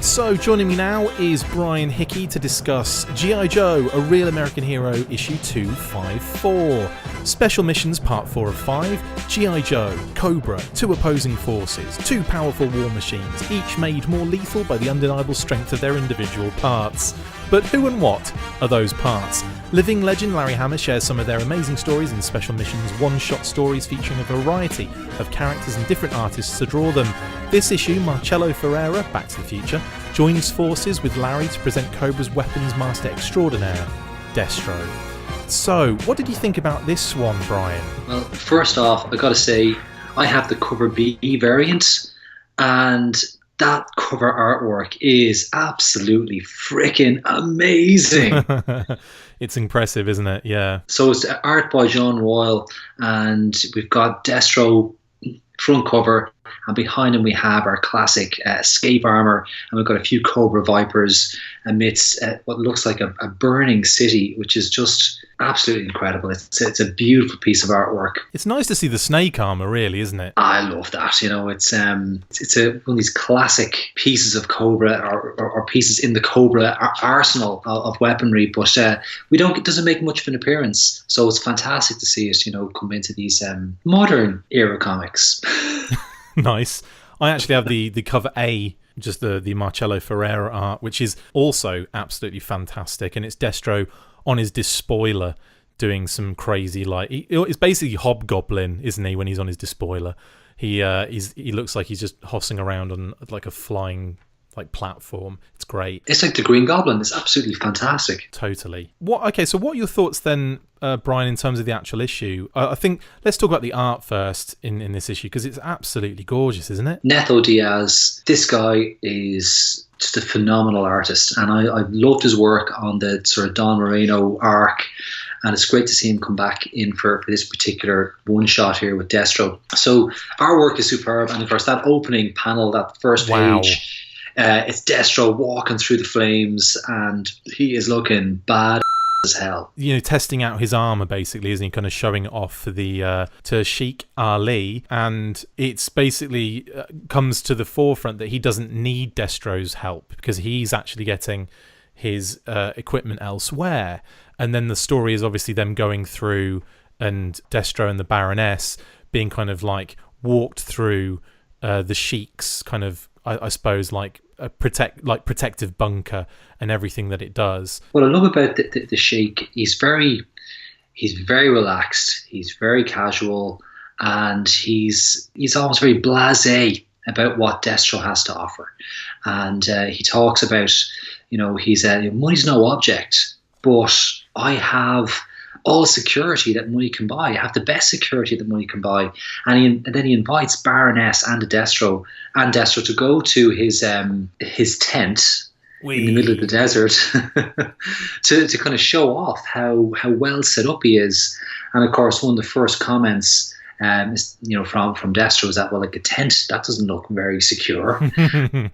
Speaker 1: So joining me now is Brian Hickey to discuss G.I. Joe, A Real American Hero, issue 254. Special Missions Part 4 of 5, G.I. Joe, Cobra, two opposing forces, two powerful war machines, each made more lethal by the undeniable strength of their individual parts. But who and what are those parts? Living legend Larry Hama shares some of their amazing stories in Special Missions one-shot stories featuring a variety of characters and different artists to draw them. This issue, Marcello Ferreira, Back to the Future, joins forces with Larry to present Cobra's weapons master extraordinaire, Destro. So, what did you think about this one, Brian?
Speaker 3: Well, first off, I gotta say, I have the cover B variant, and that cover artwork is absolutely freaking amazing.
Speaker 1: It's impressive, isn't it? Yeah.
Speaker 3: So it's art by John Royal, and we've got Destro front cover, and behind him we have our classic escape armor, and we've got a few Cobra Vipers amidst what looks like a burning city, which is just absolutely incredible. It's a beautiful piece of artwork.
Speaker 1: It's nice to see the snake armor, really, isn't it?
Speaker 3: I love that. You know, it's one of these classic pieces of Cobra or pieces in the Cobra arsenal of weaponry, but it doesn't make much of an appearance. So it's fantastic to see it, come into these modern era comics.
Speaker 1: Nice. I actually have the cover A, just the Marcello Ferreira art, which is also absolutely fantastic, and it's Destro on his despoiler doing some crazy, it's basically Hobgoblin, isn't he, when he's on his despoiler? He looks like he's just hossing around on like a flying platform. It's great.
Speaker 3: It's like the Green Goblin. It's absolutely fantastic.
Speaker 1: Totally. So what are your thoughts then, Brian, in terms of the actual issue? I think let's talk about the art first in this issue, because it's absolutely gorgeous, isn't it?
Speaker 3: Neto Diaz, this guy is just a phenomenal artist, and I loved his work on the sort of Don Moreno arc, and it's great to see him come back in for this particular one shot here with Destro. So our work is superb, and of course that opening panel, that first page, it's Destro walking through the flames, and he is looking bad as hell.
Speaker 1: Testing out his armor, basically, isn't he? Kind of showing it off for to Sheik Ali, and it's basically comes to the forefront that he doesn't need Destro's help because he's actually getting his equipment elsewhere. And then the story is obviously them going through, and Destro and the Baroness being kind of walked through the Sheik's kind of, I suppose, a protective bunker and everything that it does.
Speaker 3: What I love about the Sheik, he's very relaxed, he's very casual, and he's almost very blasé about what Destro has to offer. And he talks about, he's money's no object, but I have all the security that money can buy. I have the best security that money can buy. And then he invites Baroness and Destro to go to his tent in the middle of the desert to kind of show off how well set up he is. And of course, one of the first comments is, from Destro is that, well, a tent, that doesn't look very secure.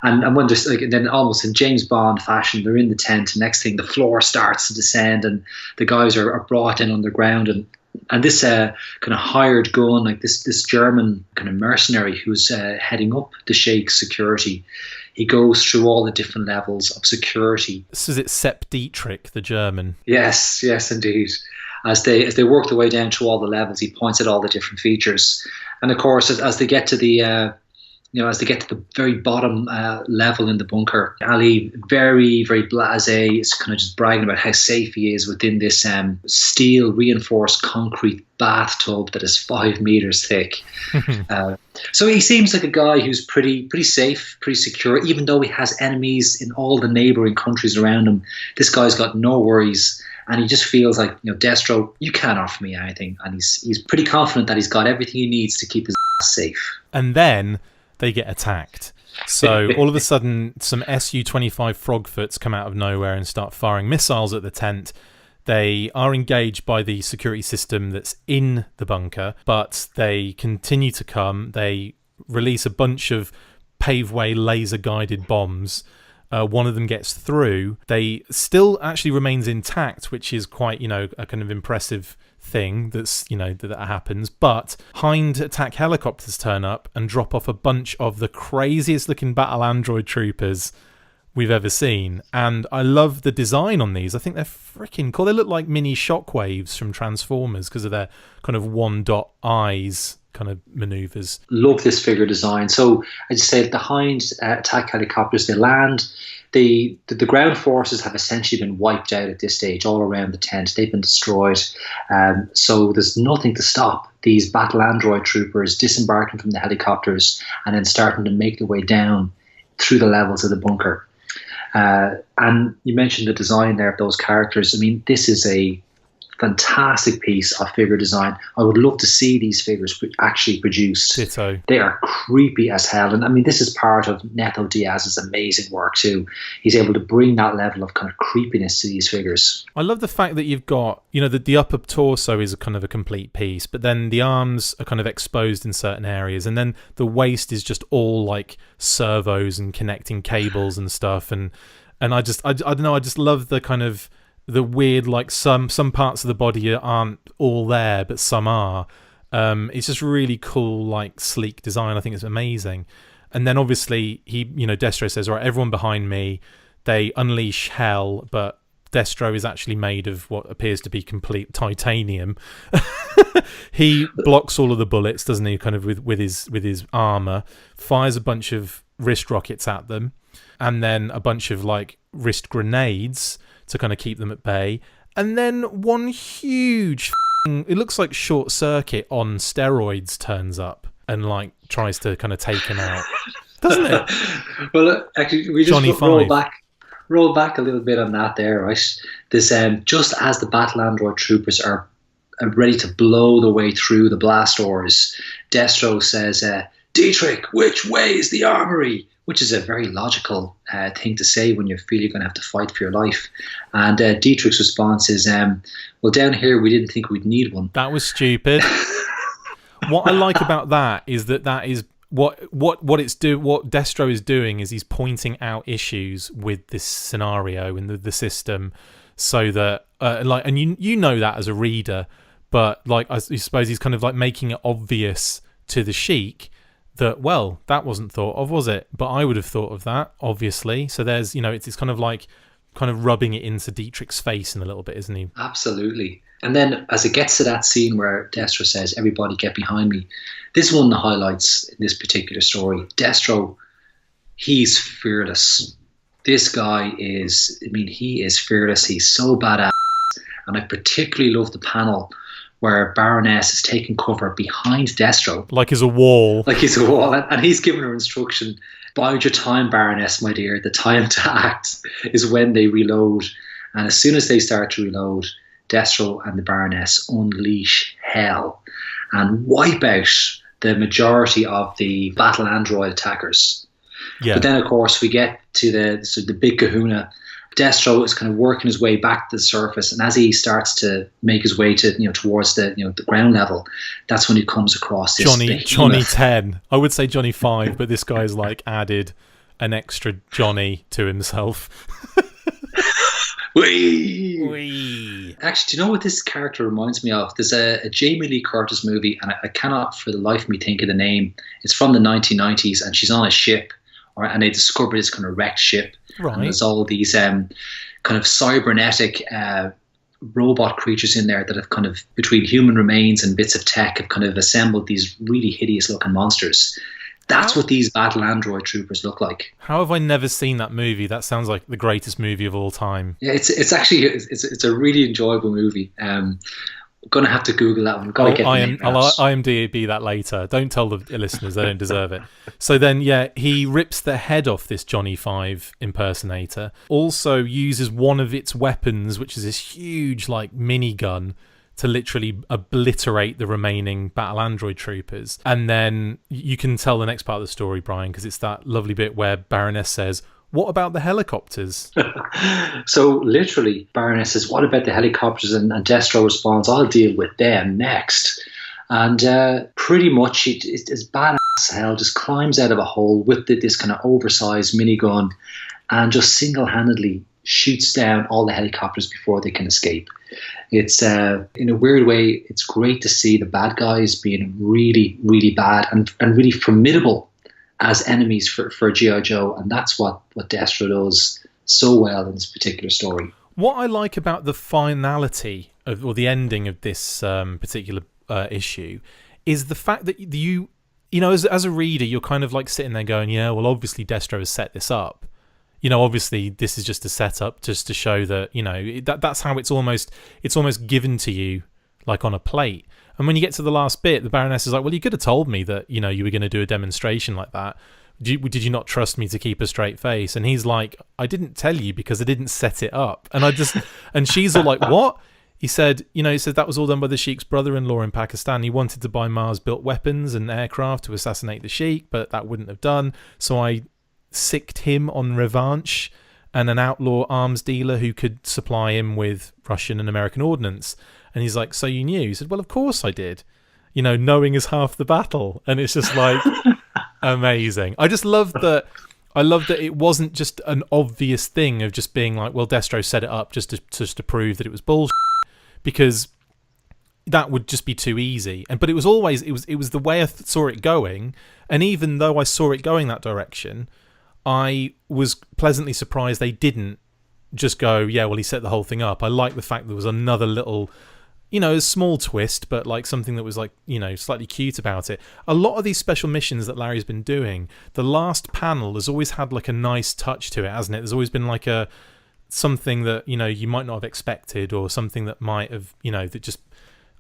Speaker 3: and when there's then almost in James Bond fashion, they're in the tent, and next thing the floor starts to descend, and the guys are brought in underground, and this kind of hired gun, this German kind of mercenary who's heading up the Sheikh's security. He goes through all the different levels of security.
Speaker 1: So is it Sepp Dietrich, the German?
Speaker 3: Yes, indeed. As they work their way down through all the levels, he points at all the different features, and of course, as they get to the very bottom level in the bunker, Ali, very, very blasé, is kind of just bragging about how safe he is within this steel reinforced concrete bathtub that is 5 meters thick. So he seems like a guy who's pretty safe, pretty secure, even though he has enemies in all the neighboring countries around him. This guy's got no worries. And he just feels like, Destro, you can't offer me anything. And he's pretty confident that he's got everything he needs to keep his ass safe.
Speaker 1: And then they get attacked. So all of a sudden, some Su-25 Frogfoots come out of nowhere and start firing missiles at the tent. They are engaged by the security system that's in the bunker, but they continue to come. They release a bunch of paveway laser-guided bombs. One of them gets through. They still actually remains intact, which is quite, a kind of impressive thing that happens. But Hind attack helicopters turn up and drop off a bunch of the craziest looking battle android troopers we've ever seen. And I love the design on these. I think they're freaking cool. They look like mini shockwaves from Transformers because of their kind of one dot eyes kind of maneuvers.
Speaker 3: Love this figure design. So I just say the Hind attack helicopters, they land. The ground forces have essentially been wiped out at this stage all around the tent. They've been destroyed. So there's nothing to stop these battle android troopers disembarking from the helicopters and then starting to make their way down through the levels of the bunker. And you mentioned the design there of those characters. I mean, this is a fantastic piece of figure design. I would love to see these figures actually produced.
Speaker 1: Ditto.
Speaker 3: They are creepy as hell. And I mean, this is part of Neto Diaz's amazing work too. He's able to bring that level of kind of creepiness to these figures.
Speaker 1: I love the fact that you've got, the upper torso is a kind of a complete piece, but then the arms are kind of exposed in certain areas, and then the waist is just all like servos and connecting cables and stuff. And I don't know, I just love the kind of the weird, like some parts of the body aren't all there, but some are. It's just really cool, like sleek design. I think it's amazing. And then obviously Destro says, all right, everyone behind me. They unleash hell, but Destro is actually made of what appears to be complete titanium. He blocks all of the bullets, doesn't he? Kind of with his armor, fires a bunch of wrist rockets at them, and then a bunch of like wrist grenades to kind of keep them at bay. And then one huge it looks like Short Circuit on steroids turns up and like tries to kind of take him out, doesn't it?
Speaker 3: Well, actually, we just roll back a little bit on that there, right? This just as the battle android troopers are ready to blow the way through the blast doors, Destro says, Dietrich, which way is the armory? Which is a very logical thing to say when you feel you're going to have to fight for your life. And Dietrich's response is, well, down here we didn't think we'd need one.
Speaker 1: That was stupid. What I like about that is that is what Destro is doing is he's pointing out issues with this scenario and the system, so that and you know that as a reader, but like I suppose he's kind of like making it obvious to the Sheik that, well, that wasn't thought of, was it? But I would have thought of that, obviously. So there's, it's kind of like rubbing it into Dietrich's face in a little bit, isn't he?
Speaker 3: Absolutely. And then as it gets to that scene where Destro says, everybody get behind me, this is one of the highlights in this particular story. Destro, he's fearless. This guy he is fearless. He's so badass. And I particularly love the panel where Baroness is taking cover behind Destro.
Speaker 1: Like he's a wall.
Speaker 3: And he's giving her instruction, bide your time, Baroness, my dear. The time to act is when they reload. And as soon as they start to reload, Destro and the Baroness unleash hell and wipe out the majority of the battle android attackers. Yeah. But then, of course, we get to the big kahuna. Destro is kind of working his way back to the surface, and as he starts to make his way to towards the ground level, that's when he comes across this
Speaker 1: Johnny 10. I would say Johnny 5, but this guy's like added an extra Johnny to himself.
Speaker 3: Wee. Actually, do you know what this character reminds me of? There's a Jamie Lee Curtis movie, and I cannot for the life of me think of the name. It's from the 1990s, and she's on a ship, and they discover this kind of wrecked ship. Right. And there's all these kind of cybernetic robot creatures in there that have kind of, between human remains and bits of tech, have kind of assembled these really hideous looking monsters. That's what these battle android troopers look like.
Speaker 1: How have I never seen that movie? That sounds like the greatest movie of all time.
Speaker 3: Yeah, it's actually it's a really enjoyable movie. I'm going to have to Google that one.
Speaker 1: I'll IMDb that later. Don't tell the listeners, they don't deserve it. So then, he rips the head off this Johnny 5 impersonator. Also uses one of its weapons, which is this huge like minigun, to literally obliterate the remaining battle android troopers. And then you can tell the next part of the story, Brian, because it's that lovely bit where Baroness says, "What about the helicopters?"
Speaker 3: So literally, Baroness says, "What about the helicopters?" And Destro responds, "I'll deal with them next." And pretty much it's badass hell, just climbs out of a hole with this kind of oversized minigun and just single-handedly shoots down all the helicopters before they can escape. It's, in a weird way, it's great to see the bad guys being really, really bad and really formidable as enemies for G.I. Joe. And that's what Destro does so well in this particular story.
Speaker 1: What I like about the finality or the ending of this particular issue is the fact that you know, as a reader, you're kind of like sitting there going, yeah, well, obviously Destro has set this up. You know, obviously this is just a setup just to show that, you know, that's how it's almost given to you like on a plate. And when you get to the last bit, the Baroness is like, well, you could have told me that, you know, you were going to do a demonstration like that. Did you not trust me to keep a straight face? And he's like, I didn't tell you because I didn't set it up. And she's all like, what? He said that was all done by the Sheik's brother-in-law in Pakistan. He wanted to buy Mars-built weapons and aircraft to assassinate the Sheik, but that wouldn't have done. So I sicked him on revanche and an outlaw arms dealer who could supply him with Russian and American ordnance. And he's like, so you knew? He said, well, of course I did. You know, knowing is half the battle. And it's just like amazing. I just love that. I love that it wasn't just an obvious thing of just being like, well, Destro set it up just to prove that it was bullshit, because that would just be too easy. But it was always it was the way I saw it going. And even though I saw it going that direction, I was pleasantly surprised they didn't just go, yeah, well, he set the whole thing up. I like the fact there was another little, you know, a small twist, but like something that was like, you know, slightly cute about it. A lot of these special missions that Larry's been doing, the last panel has always had like a nice touch to it, hasn't it? There's always been like something that, you know, you might not have expected, or something that might have, you know, that just,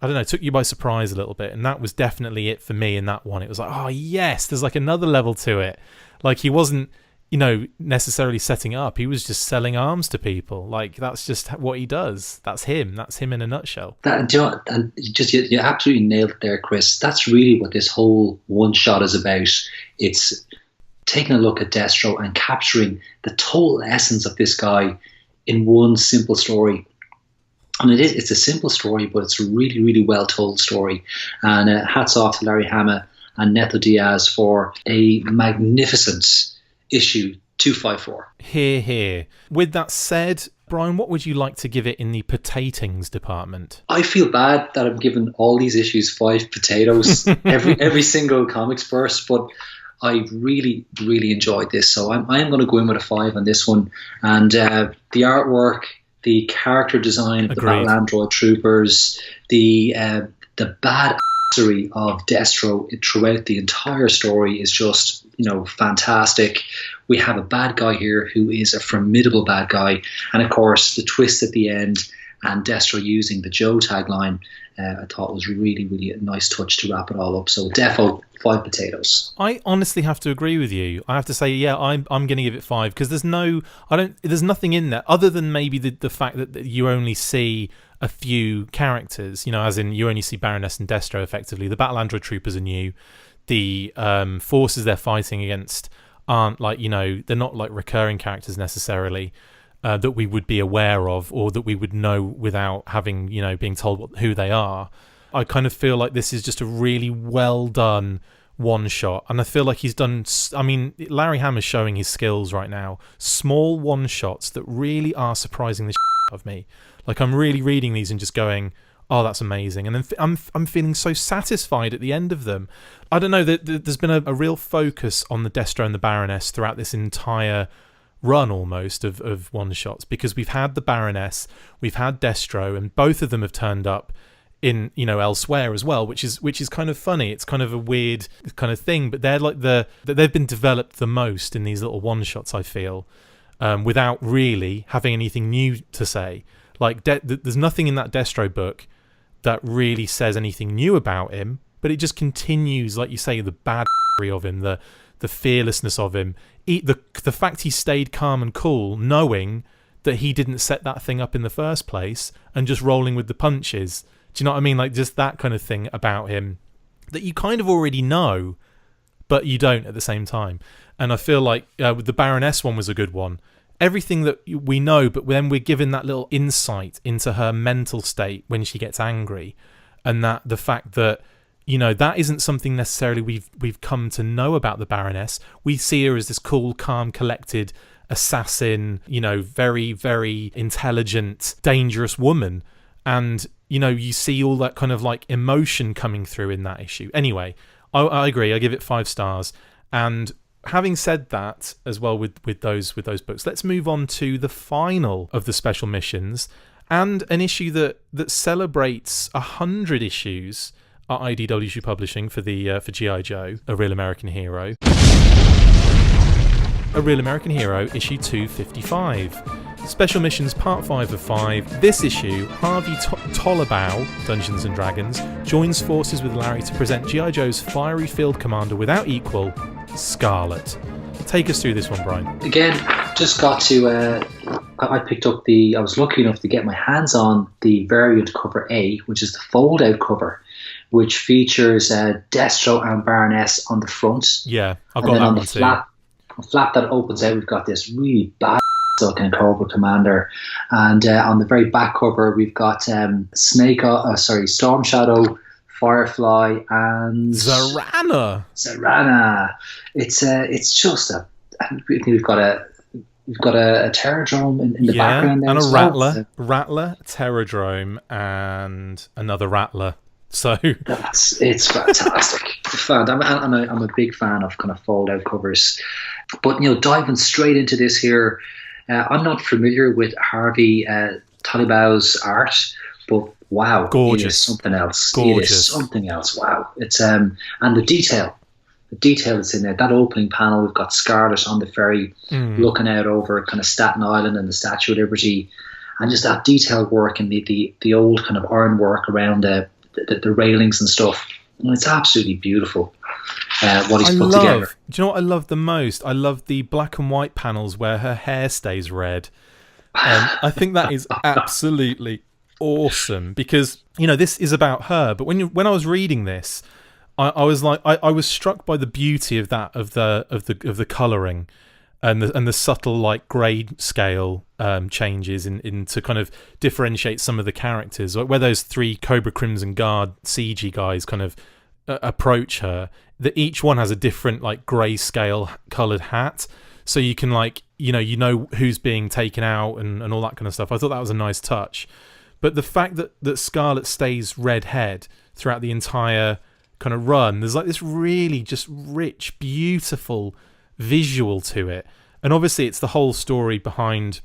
Speaker 1: I don't know, took you by surprise a little bit. And that was definitely it for me in that one. It was like, oh yes, there's like another level to it. Like he wasn't, you know, necessarily setting up. He was just selling arms to people. Like that's just what he does. That's him. That's him in a nutshell.
Speaker 3: You absolutely nailed it there, Chris. That's really what this whole one shot is about. It's taking a look at Destro and capturing the total essence of this guy in one simple story. And it's a simple story, but it's a really, really well told story. And hats off to Larry Hama and Neto Diaz for a magnificent issue 254.
Speaker 1: Hear, hear. With that said, Brian, what would you like to give it in the potatings department?
Speaker 3: I feel bad that I'm giving all these issues 5 potatoes every single comics burst, but I really, really enjoyed this. So I am going to go in with a 5 on this one. And the artwork, the character design of the Battle Android Troopers, the badassery of Destro throughout the entire story is just, you know, fantastic. We have a bad guy here who is a formidable bad guy. And of course, the twist at the end and Destro using the Joe tagline, I thought was really, really a nice touch to wrap it all up. So defo 5 potatoes.
Speaker 1: I honestly have to agree with you. I have to say, yeah, I'm going to give it 5 because there's nothing in there other than maybe the fact that you only see a few characters, you know, as in you only see Baroness and Destro effectively. The Battle Android Troopers are new. The forces they're fighting against aren't like, you know, they're not like recurring characters necessarily that we would be aware of or that we would know without having, you know, being told who they are. I kind of feel like this is just a really well done one shot, and I feel like he's done, I mean, Larry Hama's showing his skills right now. Small one shots that really are surprising the shit out of me. Like I'm really reading these and just going, oh, that's amazing. And then I'm feeling so satisfied at the end of them. I don't know, there's been a real focus on the Destro and the Baroness throughout this entire run almost of one shots, because we've had the Baroness, we've had Destro, and both of them have turned up in, you know, elsewhere as well, which is kind of funny. It's kind of a weird kind of thing, but they're like they've been developed the most in these little one shots, I feel, without really having anything new to say. Like there's nothing in that Destro book that really says anything new about him, but it just continues, like you say, the bad of him, the fearlessness of him, the fact he stayed calm and cool, knowing that he didn't set that thing up in the first place, and just rolling with the punches. Do you know what I mean? Like, just that kind of thing about him that you kind of already know, but you don't at the same time. And I feel like with the Baroness one was a good one. Everything that we know, but then we're given that little insight into her mental state when she gets angry, and that the fact that, you know, that isn't something necessarily we've come to know about the Baroness. We see her as this cool, calm, collected assassin, you know, very, very intelligent, dangerous woman. And, you know, you see all that kind of like emotion coming through in that issue. Anyway, I agree. I give it 5 stars. And having said that as well with those books, let's move on to the final of the special missions, and an issue that celebrates 100 issues at IDW Publishing for G.I. Joe, A Real American Hero. A Real American Hero, issue 255. Special Missions Part 5 of 5. This issue, Harvey Tolabau, Dungeons & Dragons, joins forces with Larry to present G.I. Joe's fiery field commander without equal, Scarlet. Take us through this one, Brian.
Speaker 3: Again, just got to... I picked up I was lucky enough to get my hands on the variant cover A, which is the fold-out cover, which features Destro and Baroness on the front.
Speaker 1: Yeah, I've got that one too.
Speaker 3: On the flap that opens out, we've got this really bad kind of Cobra Commander, and on the very back cover we've got Storm Shadow, Firefly, and
Speaker 1: Zarana.
Speaker 3: It's just we've got a Terradrome in the background there,
Speaker 1: and a
Speaker 3: Rattler,
Speaker 1: Terradrome, and another Rattler. So
Speaker 3: it's fantastic. I'm a big fan of kind of fold out covers, but you know, diving straight into this here. I'm not familiar with Harvey Tolibau's art, but wow,
Speaker 1: gorgeous.
Speaker 3: It is something else.
Speaker 1: Gorgeous.
Speaker 3: It is something else. Wow, it's and the detail that's in there. That opening panel, we've got Scarlet on the ferry, looking out over kind of Staten Island and the Statue of Liberty, and just that detail work and the old kind of ironwork around the railings and stuff. And it's absolutely beautiful. What he's put together.
Speaker 1: Do you know what I love the most? I love the black and white panels where her hair stays red. I think that is absolutely awesome, because you know this is about her. But when I was reading this, I was like, I was struck by the beauty of the colouring and the subtle like grade scale changes in to kind of differentiate some of the characters. Like where those 3 Cobra Crimson Guard CG guys kind of approach her, that each one has a different like grayscale coloured hat, so you can like you know who's being taken out and all that kind of stuff. I thought that was a nice touch. But the fact that Scarlet stays redhead throughout the entire kind of run, there's like this really just rich, beautiful visual to it. And obviously it's the whole story behind,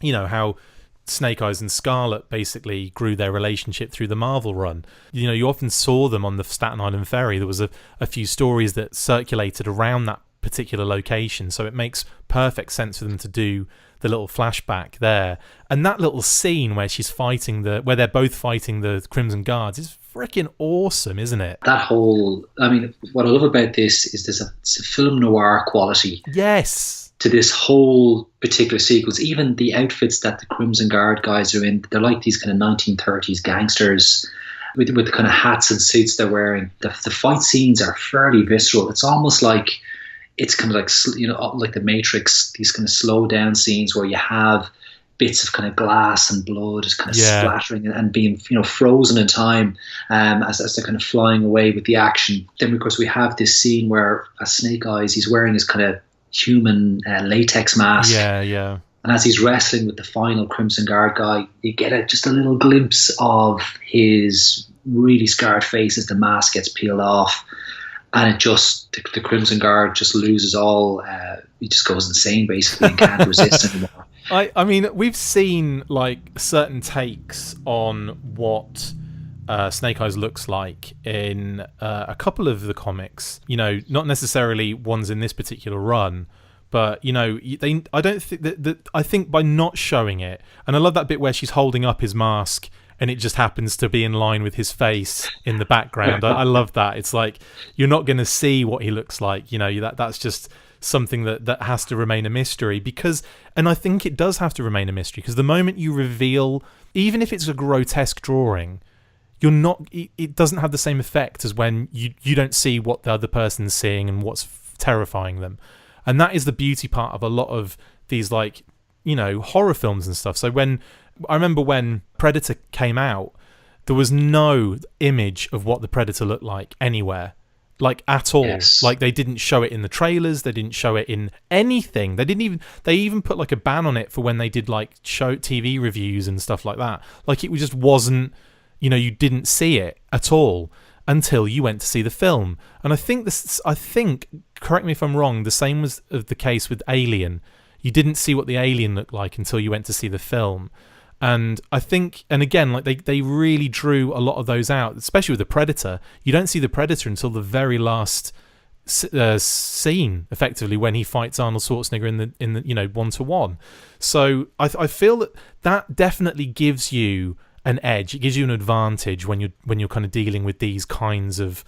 Speaker 1: you know, how Snake Eyes and Scarlet basically grew their relationship through the Marvel run. You know, you often saw them on the Staten Island ferry. There was a few stories that circulated around that particular location, so it makes perfect sense for them to do the little flashback there. And that little scene where she's fighting where they're both fighting the Crimson Guards is freaking awesome, isn't it?
Speaker 3: That whole, I mean, what I love about this is there's a film noir quality.
Speaker 1: Yes.
Speaker 3: To this whole particular sequence. Even the outfits that the Crimson Guard guys are in, they're like these kind of 1930s gangsters with the kind of hats and suits they're wearing. The fight scenes are fairly visceral. It's almost like, it's kind of like, you know, like the Matrix, these kind of slow down scenes where you have bits of kind of glass and blood kind of splattering and being, you know, frozen in time as they're kind of flying away with the action. Then of course we have this scene where Snake Eyes, he's wearing his kind of human latex mask.
Speaker 1: Yeah.
Speaker 3: And as he's wrestling with the final Crimson Guard guy, you get just a little glimpse of his really scarred face as the mask gets peeled off. And it just, the Crimson Guard just loses all, he just goes insane basically and can't resist anymore.
Speaker 1: I mean, we've seen like certain takes on what Snake Eyes looks like in a couple of the comics. You know, not necessarily ones in this particular run, but you know, I don't think that I think by not showing it, and I love that bit where she's holding up his mask and it just happens to be in line with his face in the background. I love that. It's like you're not going to see what he looks like. You know, that's just something that has to remain a mystery, because, and I think it does have to remain a mystery, because the moment you reveal, even if it's a grotesque drawing, you're not. It doesn't have the same effect as when you don't see what the other person's seeing and what's terrifying them, and that is the beauty part of a lot of these, like, you know, horror films and stuff. So I remember when Predator came out, there was no image of what the Predator looked like anywhere, like at all.
Speaker 3: Yes.
Speaker 1: Like they didn't show it in the trailers, they didn't show it in anything. They even put like a ban on it for when they did like show TV reviews and stuff like that. Like it just wasn't, you know, you didn't see it at all until you went to see the film. And I think correct me if I'm wrong, the same was the case with Alien. You didn't see what the alien looked like until you went to see the film. And I think, and again, like they really drew a lot of those out, especially with the Predator. You don't see the Predator until the very last scene, effectively, when he fights Arnold Schwarzenegger in the you know, 1-to-1. So I feel that definitely gives you an edge. It gives you an advantage when you're kind of dealing with these kinds of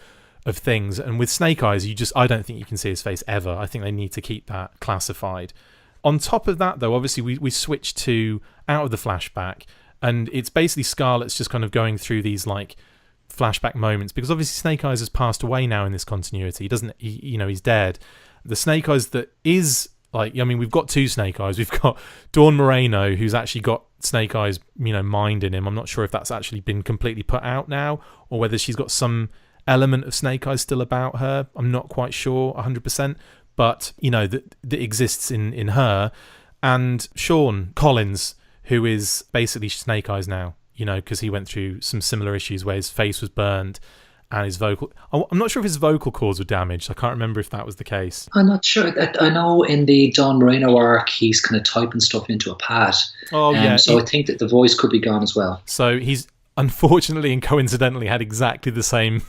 Speaker 1: things. And with Snake Eyes, I don't think you can see his face ever. I think they need to keep that classified. On top of that, though, obviously we switch to out of the flashback, and it's basically Scarlett's just kind of going through these like flashback moments, because obviously Snake Eyes has passed away now in this continuity. He's dead. The Snake Eyes that is, like, I mean, we've got two Snake Eyes. We've got Dawn Moreno, who's actually got Snake Eyes, you know, mind in him. I'm not sure if that's actually been completely put out now, or whether she's got some element of Snake Eyes still about her. I'm not quite sure 100%. But, you know, that exists in her. And Sean Collins, who is basically Snake Eyes now, you know, because he went through some similar issues where his face was burned and his vocal... I'm not sure if his vocal cords were damaged. I can't remember if that was the case.
Speaker 3: I'm not sure. I know in the Don Moreno arc, he's kind of typing stuff into a pad.
Speaker 1: Oh, yeah.
Speaker 3: So I think that the voice could be gone as well.
Speaker 1: So he's unfortunately and coincidentally had exactly the same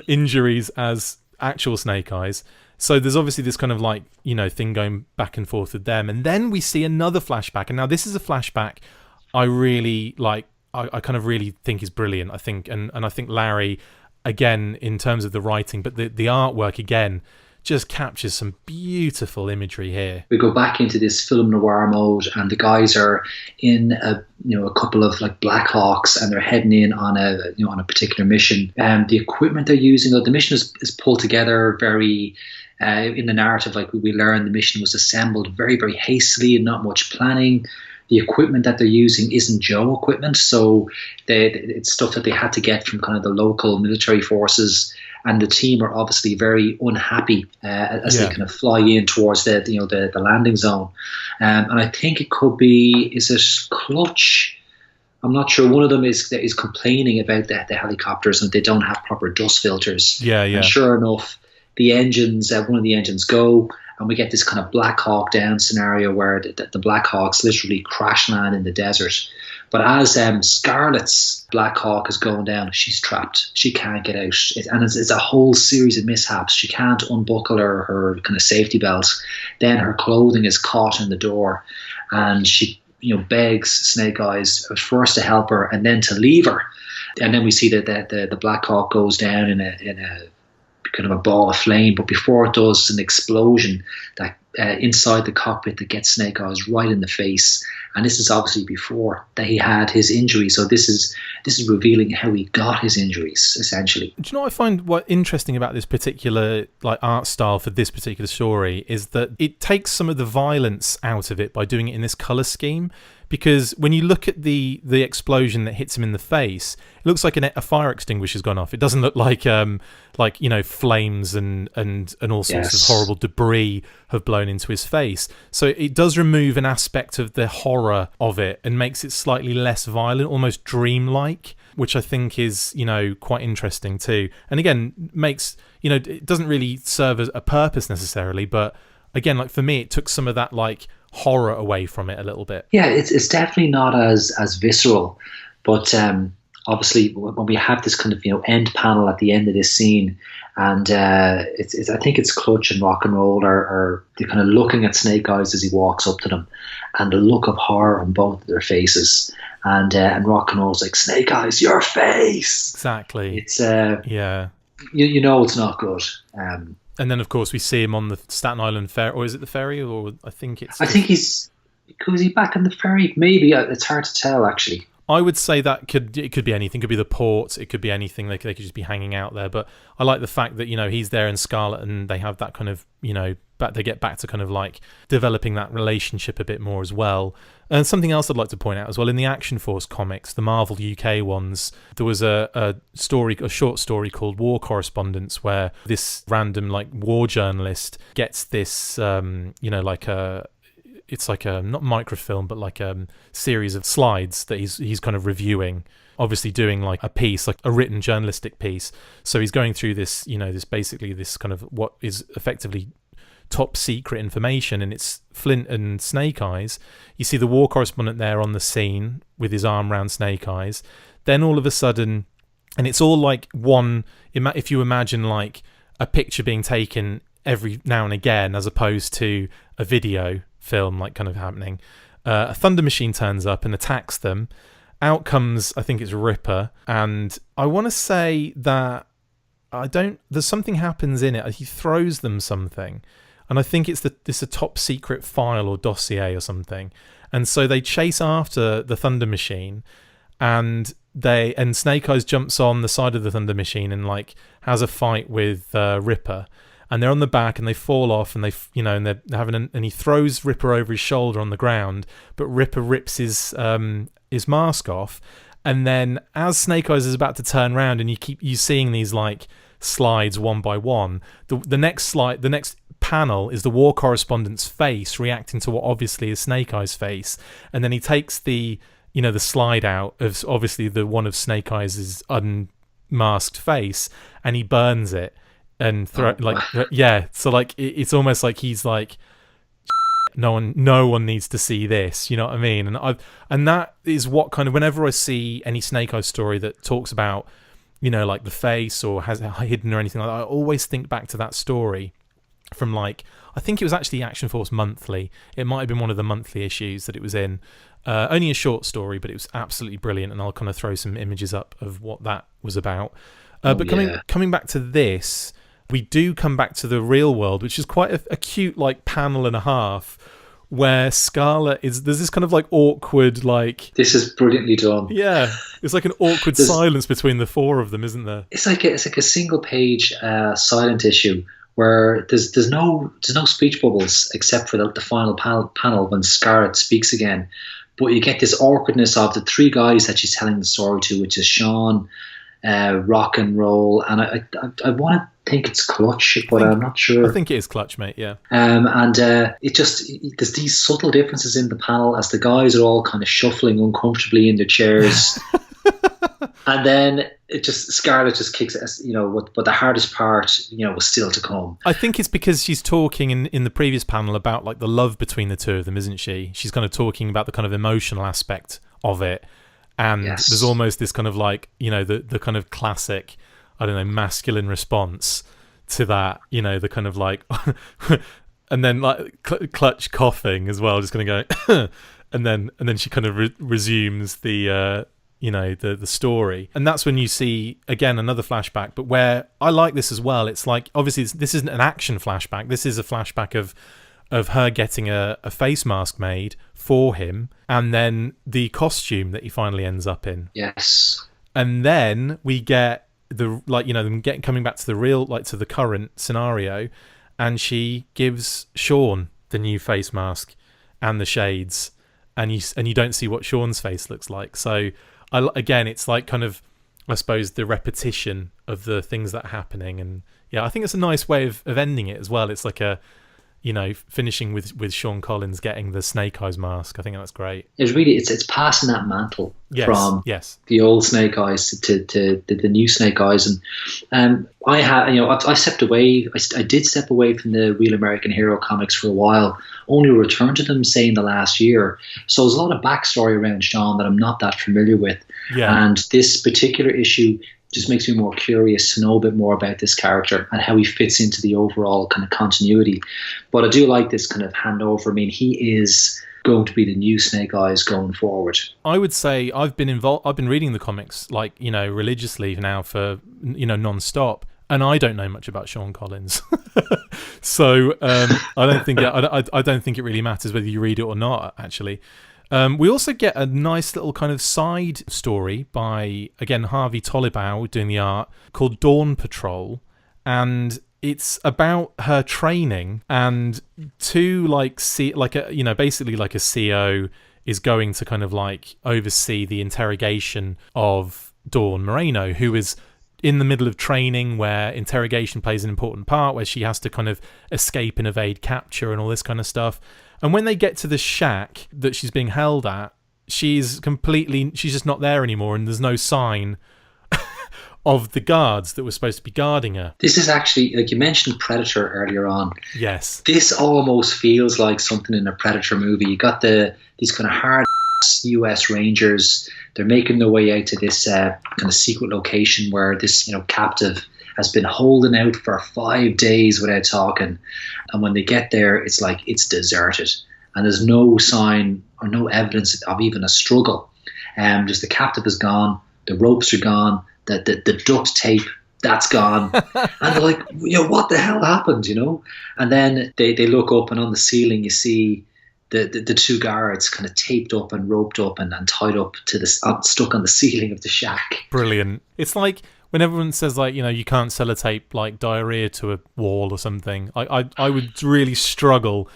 Speaker 1: injuries as actual Snake Eyes. So there's obviously this kind of like, you know, thing going back and forth with them. And then we see another flashback. And now this is a flashback I really like. I kind of really think is brilliant, I think. And I think Larry, again, in terms of the writing, but the artwork, again, just captures some beautiful imagery here.
Speaker 3: We go back into this film noir mode, and the guys are in a couple of like Black Hawks, and they're heading in on a particular mission. The equipment they're using, the mission is pulled together very. In the narrative, like we learn, the mission was assembled very, very hastily and not much planning. The equipment that they're using isn't Joe equipment, so it's stuff that they had to get from kind of the local military forces. And the team are obviously very unhappy as they kind of fly in towards the landing zone. And I think it could be, is it Clutch? I'm not sure. One of them is complaining about the helicopters and they don't have proper dust filters.
Speaker 1: Yeah.
Speaker 3: And sure enough, the engines, one of the engines go, and we get this kind of Black Hawk Down scenario where the Black Hawks literally crash land in the desert. But as Scarlett's Black Hawk is going down, she's trapped. She can't get out. And it's a whole series of mishaps. She can't unbuckle her kind of safety belt. Then her clothing is caught in the door. And she begs Snake Eyes first to help her and then to leave her. And then we see that the Black Hawk goes down in a kind of a ball of flame, but before it does, an explosion that inside the cockpit that gets Snake Eyes right in the face. And this is obviously before that he had his injury. So this is revealing how he got his injuries, essentially.
Speaker 1: Do you know what I find what interesting about this particular like art style for this particular story is that it takes some of the violence out of it by doing it in this color scheme. Because when you look at the explosion that hits him in the face, it looks like a fire extinguisher's gone off. It doesn't look like flames and all sorts of horrible debris have blown into his face. So it does remove an aspect of the horror of it and makes it slightly less violent, almost dreamlike, which I think is, quite interesting too. And again, makes, it doesn't really serve as a purpose necessarily, but again, like for me, it took some of that like horror away from it a little bit.
Speaker 3: Yeah, it's definitely not as visceral, but obviously when we have this kind of end panel at the end of this scene, and it's I think it's Clutch and Rock and Roll are they're kind of looking at Snake Eyes as he walks up to them, and the look of horror on both of their faces, and Rock and Roll's like, Snake Eyes, your face.
Speaker 1: Exactly.
Speaker 3: It's it's not good.
Speaker 1: And then, of course, we see him on the Staten Island ferry, or is it the ferry? Or I think
Speaker 3: he's. Was he back on the ferry? Maybe it's hard to tell. Actually,
Speaker 1: I would say that it could be anything. It could be the port. It could be anything. They could just be hanging out there. But I like the fact that, he's there in Scarlet, and they have that kind of, they get back to kind of like developing that relationship a bit more as well. And something else I'd like to point out as well, in the Action Force comics, the Marvel UK ones, there was a short story called War Correspondence, where this random like war journalist gets this, it's like a not microfilm, but like a series of slides that he's kind of reviewing, obviously doing like a piece, like a written journalistic piece. So he's going through this, this kind of what is effectively top secret information, and it's Flint and Snake Eyes. You see the war correspondent there on the scene with his arm around Snake Eyes. Then all of a sudden, and it's all like one, if you imagine like a picture being taken every now and again, as opposed to a video film like kind of happening, a thunder machine turns up and attacks them. Out comes, I think it's Ripper, and I want to say that there's something happens in it. He throws them something, and I think it's a top secret file or dossier or something. And so they chase after the thunder machine, and Snake Eyes jumps on the side of the thunder machine and like has a fight with Ripper. And they're on the back, and they fall off, and and they're having and he throws Ripper over his shoulder on the ground, but Ripper rips his mask off, and then as Snake Eyes is about to turn around, and you seeing these like slides one by one, the next panel is the war correspondent's face reacting to what obviously is Snake Eyes' face, and then he takes the slide out of obviously the one of Snake Eyes' unmasked face, and he burns it. And so like it's almost like he's like, no one needs to see this, you know what I mean? And that is what kind of, whenever I see any Snake Eyes story that talks about, like the face or has hidden or anything like that, I always think back to that story from like, I think it was actually Action Force Monthly. It might have been one of the monthly issues that it was in. Only a short story, but it was absolutely brilliant, and I'll kind of throw some images up of what that was about. Coming back to this, we do come back to the real world, which is quite a cute like panel and a half, where Scarlet there's this kind of like awkward like, this
Speaker 3: is brilliantly done.
Speaker 1: Yeah, it's like an awkward silence between the four of them, isn't there?
Speaker 3: It's like a single page silent issue where there's no speech bubbles except for the final panel when Scarlet speaks again, but you get this awkwardness of the three guys that she's telling the story to, which is Sean, Rock and Roll, and I want to think it's Clutch, but I'm not sure.
Speaker 1: I think it is Clutch, mate. Yeah.
Speaker 3: There's these subtle differences in the panel as the guys are all kind of shuffling uncomfortably in their chairs, and then Scarlet just kicks it. But the hardest part, was still to come.
Speaker 1: I think it's because she's talking in the previous panel about like the love between the two of them, isn't she? She's kind of talking about the kind of emotional aspect of it. And there's almost this kind of like, the kind of classic, I don't know, masculine response to that, the kind of like, and then like Clutch coughing as well, just going to go, and then she kind of resumes the story. And that's when you see, again, another flashback, but where I like this as well. It's like, obviously this isn't an action flashback. This is a flashback of her getting a face mask made for him, and then the costume that he finally ends up in.
Speaker 3: Yes.
Speaker 1: And then we get them coming back to the real, like to the current scenario, and she gives Sean the new face mask and the shades, and you don't see what Sean's face looks like. So again, it's like kind of, I suppose, the repetition of the things that are happening. And yeah, I think it's a nice way of ending it as well. It's like a, finishing with Sean Collins getting the Snake Eyes mask. I think that's great.
Speaker 3: It's passing that mantle from the old Snake Eyes to the new Snake Eyes. And I stepped away. I did step away from the Real American Hero comics for a while, only returned to them, say, in the last year. So there's a lot of backstory around Sean that I'm not that familiar with. Yeah. And this particular issue just makes me more curious to know a bit more about this character and how he fits into the overall kind of continuity. But I do like this kind of handover. I mean, he is going to be the new Snake Eyes going forward.
Speaker 1: I would say I've been reading the comics like, religiously now for, non-stop. And I don't know much about Sean Collins. So I don't think it really matters whether you read it or not, actually. We also get a nice little kind of side story by, again, Harvey Tolibau doing the art, called Dawn Patrol. And it's about her training, and basically like a CO is going to kind of like oversee the interrogation of Dawn Moreno, who is in the middle of training, where interrogation plays an important part, where she has to kind of escape and evade capture and all this kind of stuff. And when they get to the shack that she's being held at, she's just not there anymore, and there's no sign of the guards that were supposed to be guarding her.
Speaker 3: This is actually, like you mentioned Predator earlier on.
Speaker 1: Yes.
Speaker 3: This almost feels like something in a Predator movie. You got these kind of hard US Rangers. They're making their way out to this kind of secret location where this, captive has been holding out for 5 days without talking. And when they get there, it's like it's deserted. And there's no sign or no evidence of even a struggle. Just the captive is gone. The ropes are gone. The duct tape, that's gone. And they're like, what the hell happened, And then they look up, and on the ceiling you see the two guards kind of taped up and roped up and tied up to stuck on the ceiling of the shack.
Speaker 1: Brilliant. It's like when everyone says, like, you can't sellotape like diarrhea to a wall or something. I would really struggle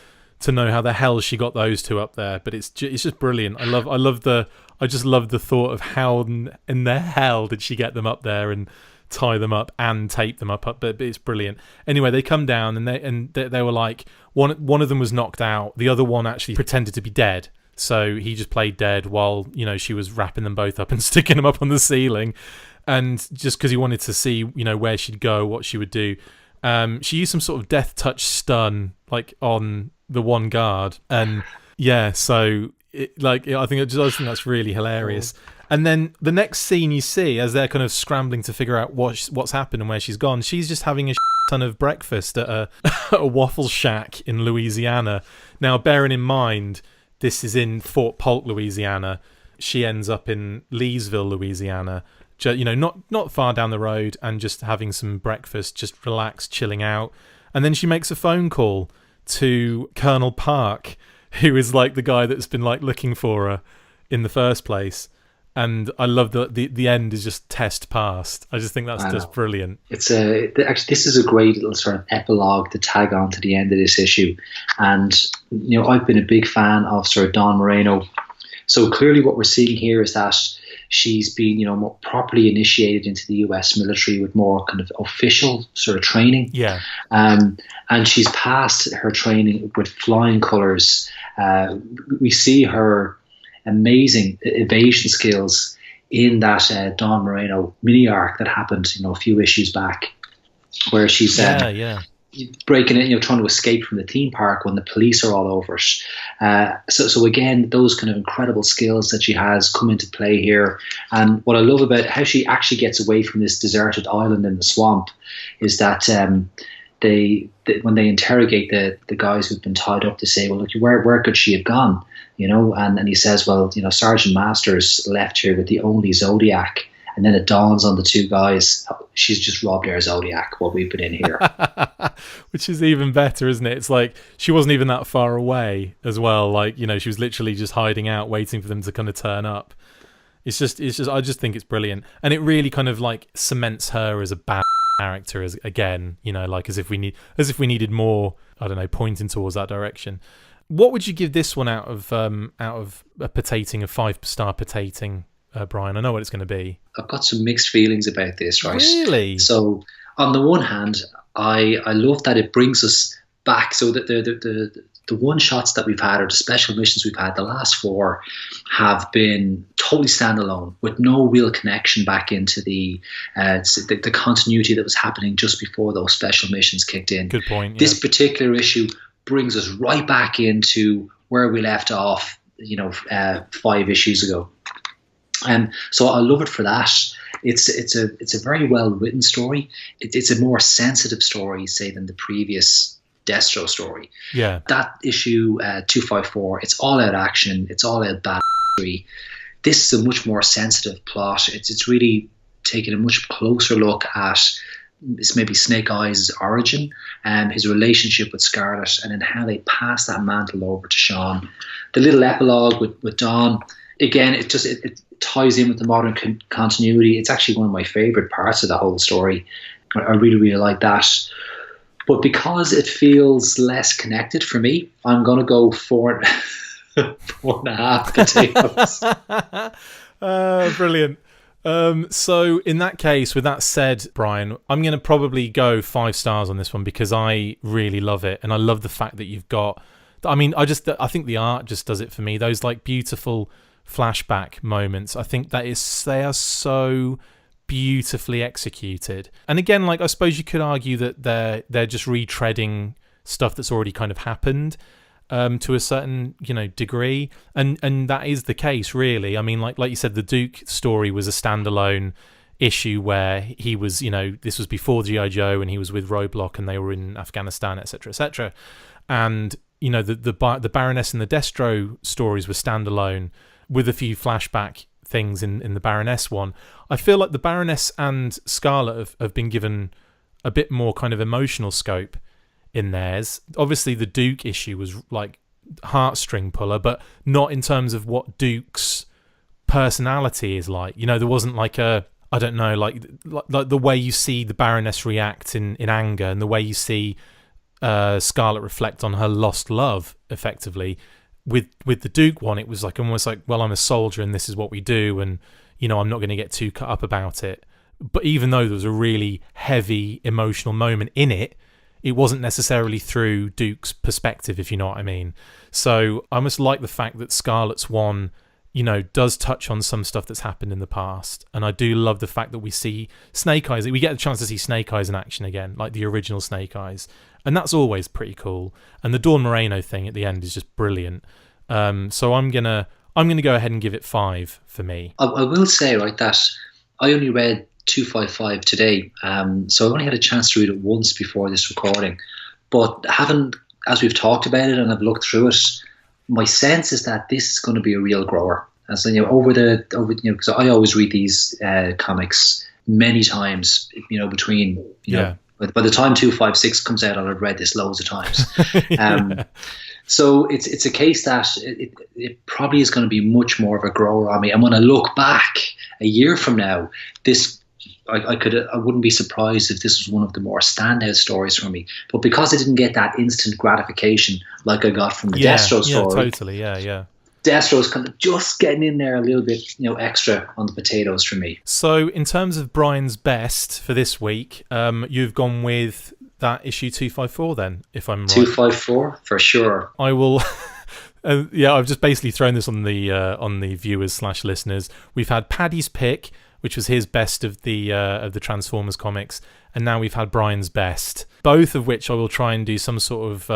Speaker 1: to know how the hell she got those two up there, but it's just brilliant. I just love the thought of how in the hell did she get them up there and tie them up and tape them up, but it's brilliant. Anyway, they come down and they were like, one of them was knocked out, the other one actually pretended to be dead, so he just played dead while she was wrapping them both up and sticking them up on the ceiling, and just because he wanted to see where she'd go, what she would do. She used some sort of death touch stun like on the one guard, and so I think that's really hilarious. And then the next scene you see, as they're kind of scrambling to figure out what's happened and where she's gone, she's just having a ton of breakfast at a waffle shack in Louisiana. Now, bearing in mind, this is in Fort Polk, Louisiana. She ends up in Leesville, Louisiana, not far down the road, and just having some breakfast, just relaxed, chilling out. And then she makes a phone call to Colonel Park, who is like the guy that's been like looking for her in the first place. And I love the end is just test passed. I just think that's just brilliant.
Speaker 3: Actually, this is a great little sort of epilogue to tag on to the end of this issue. And I've been a big fan of sort of Dawn Moreno. So clearly what we're seeing here is that she's been more properly initiated into the US military with more kind of official sort of training.
Speaker 1: Yeah.
Speaker 3: And she's passed her training with flying colours. We see her amazing evasion skills in that Dawn Moreno mini arc that happened, a few issues back, where she's breaking it, trying to escape from the theme park when the police are all over it. So again, those kind of incredible skills that she has come into play here. And what I love about how she actually gets away from this deserted island in the swamp is that when they interrogate the guys who've been tied up, to say, well, look, where could she have gone? And he says, well, Sergeant Masters left here with the only Zodiac. And then it dawns on the two guys, she's just robbed our Zodiac while we've been in here.
Speaker 1: Which is even better, isn't it? It's like she wasn't even that far away as well. Like, she was literally just hiding out, waiting for them to kind of turn up. It's just I just think it's brilliant. And it really kind of like cements her as a bad character again, like as if we needed more, I don't know, pointing towards that direction. What would you give this one out of a potating, a 5-star potating, Brian? I know what it's going to be.
Speaker 3: I've got some mixed feelings about this, right?
Speaker 1: Really?
Speaker 3: So on the one hand, I love that it brings us back. So that the one shots that we've had, or the special missions we've had, the last 4 have been totally standalone with no real connection back into the continuity that was happening just before those special missions kicked in.
Speaker 1: Good point. Yeah.
Speaker 3: This particular issue brings us right back into where we left off, 5 issues ago. So I love it for that. It's a very well written story. It's a more sensitive story, say, than the previous Destro story.
Speaker 1: Yeah.
Speaker 3: That issue 254, it's all out action. It's all out badassery. This is a much more sensitive plot. It's really taking a much closer look at it's maybe Snake Eyes' origin and his relationship with Scarlet, and then how they pass that mantle over to Sean. The little epilogue with Dawn, again, it ties in with the modern continuity. It's actually one of my favorite parts of the whole story. I really, really like that. But because it feels less connected for me, I'm going to go 4.5 potatoes.
Speaker 1: Brilliant. So in that case, with that said, Brian, I'm going to probably go 5 stars on this one because I really love it. And I love the fact that you've got, I think the art just does it for me. Those like beautiful flashback moments. I think they are so beautifully executed. And again, like, I suppose you could argue that they're just retreading stuff that's already kind of happened. To a certain, degree, and that is the case, really. I mean, like you said, the Duke story was a standalone issue where he was, this was before G.I. Joe, and he was with Roadblock, and they were in Afghanistan, etc., etc. And the Baroness and the Destro stories were standalone, with a few flashback things in the Baroness one. I feel like the Baroness and Scarlet have been given a bit more kind of emotional scope in theirs. Obviously the Duke issue was like heartstring puller, but not in terms of what Duke's personality is like. There wasn't like a, I don't know, like the way you see the Baroness react in anger, and the way you see Scarlet reflect on her lost love, effectively. With the Duke one, it was like almost like, well, I'm a soldier and this is what we do, and I'm not going to get too cut up about it. But even though there was a really heavy emotional moment in it, it wasn't necessarily through Duke's perspective, if you know what I mean. So I must like the fact that Scarlet's one, does touch on some stuff that's happened in the past. And I do love the fact that we see Snake Eyes. We get a chance to see Snake Eyes in action again, like the original Snake Eyes. And that's always pretty cool. And the Dawn Moreno thing at the end is just brilliant. So I'm gonna go ahead and give it 5 for me.
Speaker 3: I will say, right, that I only read 255 today, so I only had a chance to read it once before this recording, but as we've talked about it and I've looked through it, my sense is that this is going to be a real grower. As because I always read these comics many times, between by the time 256 comes out, I'll have read this loads of times. So it's a case that it probably is going to be much more of a grower on me. And when I look back a year from now, I wouldn't be surprised if this was one of the more standout stories for me. But because I didn't get that instant gratification like I got from the Destro story.
Speaker 1: Yeah, totally, yeah.
Speaker 3: Destro's kind of just getting in there a little bit, extra on the potatoes for me.
Speaker 1: So in terms of Brian's best for this week, you've gone with that issue 254 then, if I'm right.
Speaker 3: 254, for sure.
Speaker 1: I will... I've just basically thrown this on the viewers/listeners. We've had Paddy's pick, which was his best of the Transformers comics, and now we've had Brian's best, both of which I will try and do some sort of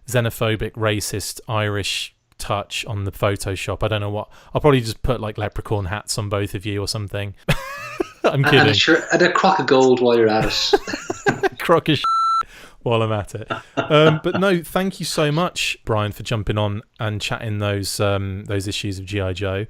Speaker 1: xenophobic, racist, Irish touch on the Photoshop. I don't know what. I'll probably just put like leprechaun hats on both of you or something. I'm kidding.
Speaker 3: And a crock of gold while you're at it.
Speaker 1: Crock of while I'm at it. But no, thank you so much, Brian, for jumping on and chatting those issues of G.I. Joe.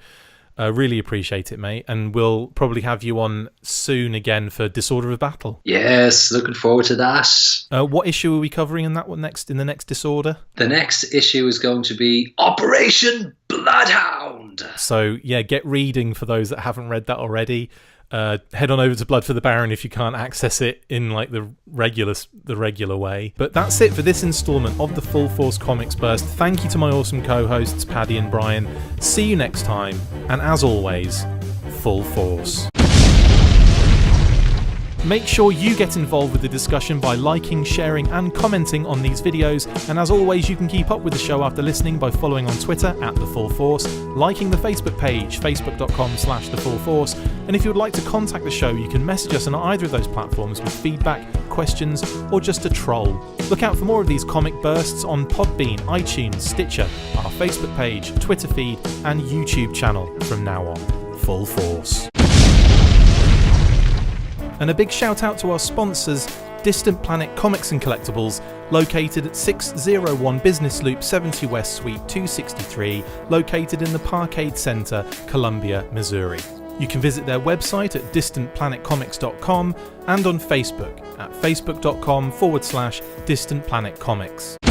Speaker 1: Really appreciate it, mate. And we'll probably have you on soon again for Disorder of Battle.
Speaker 3: Yes, looking forward to that.
Speaker 1: What issue are we covering in that one next? In the next Disorder?
Speaker 3: The next issue is going to be Operation Bloodhound. So
Speaker 1: yeah, get reading for those that haven't read that already. Head on over to Blood for the Baron if you can't access it in like the regular way. But that's it for this installment of the Full Force Comics Burst. Thank you to my awesome co-hosts Paddy and Brian. See you next time, and as always, Full Force. Make sure you get involved with the discussion by liking, sharing and commenting on these videos, and as always you can keep up with the show after listening by following on Twitter @TheFullForce, liking the Facebook page facebook.com/TheFullForce, and if you would like to contact the show you can message us on either of those platforms with feedback, questions or just a troll. Look out for more of these comic bursts on Podbean, iTunes, Stitcher, our Facebook page, Twitter feed and YouTube channel from now on. Full Force. And a big shout out to our sponsors, Distant Planet Comics and Collectibles, located at 601 Business Loop 70 West Suite 263, located in the Parkade Center, Columbia, Missouri. You can visit their website at distantplanetcomics.com and on Facebook at facebook.com/distantplanetcomics.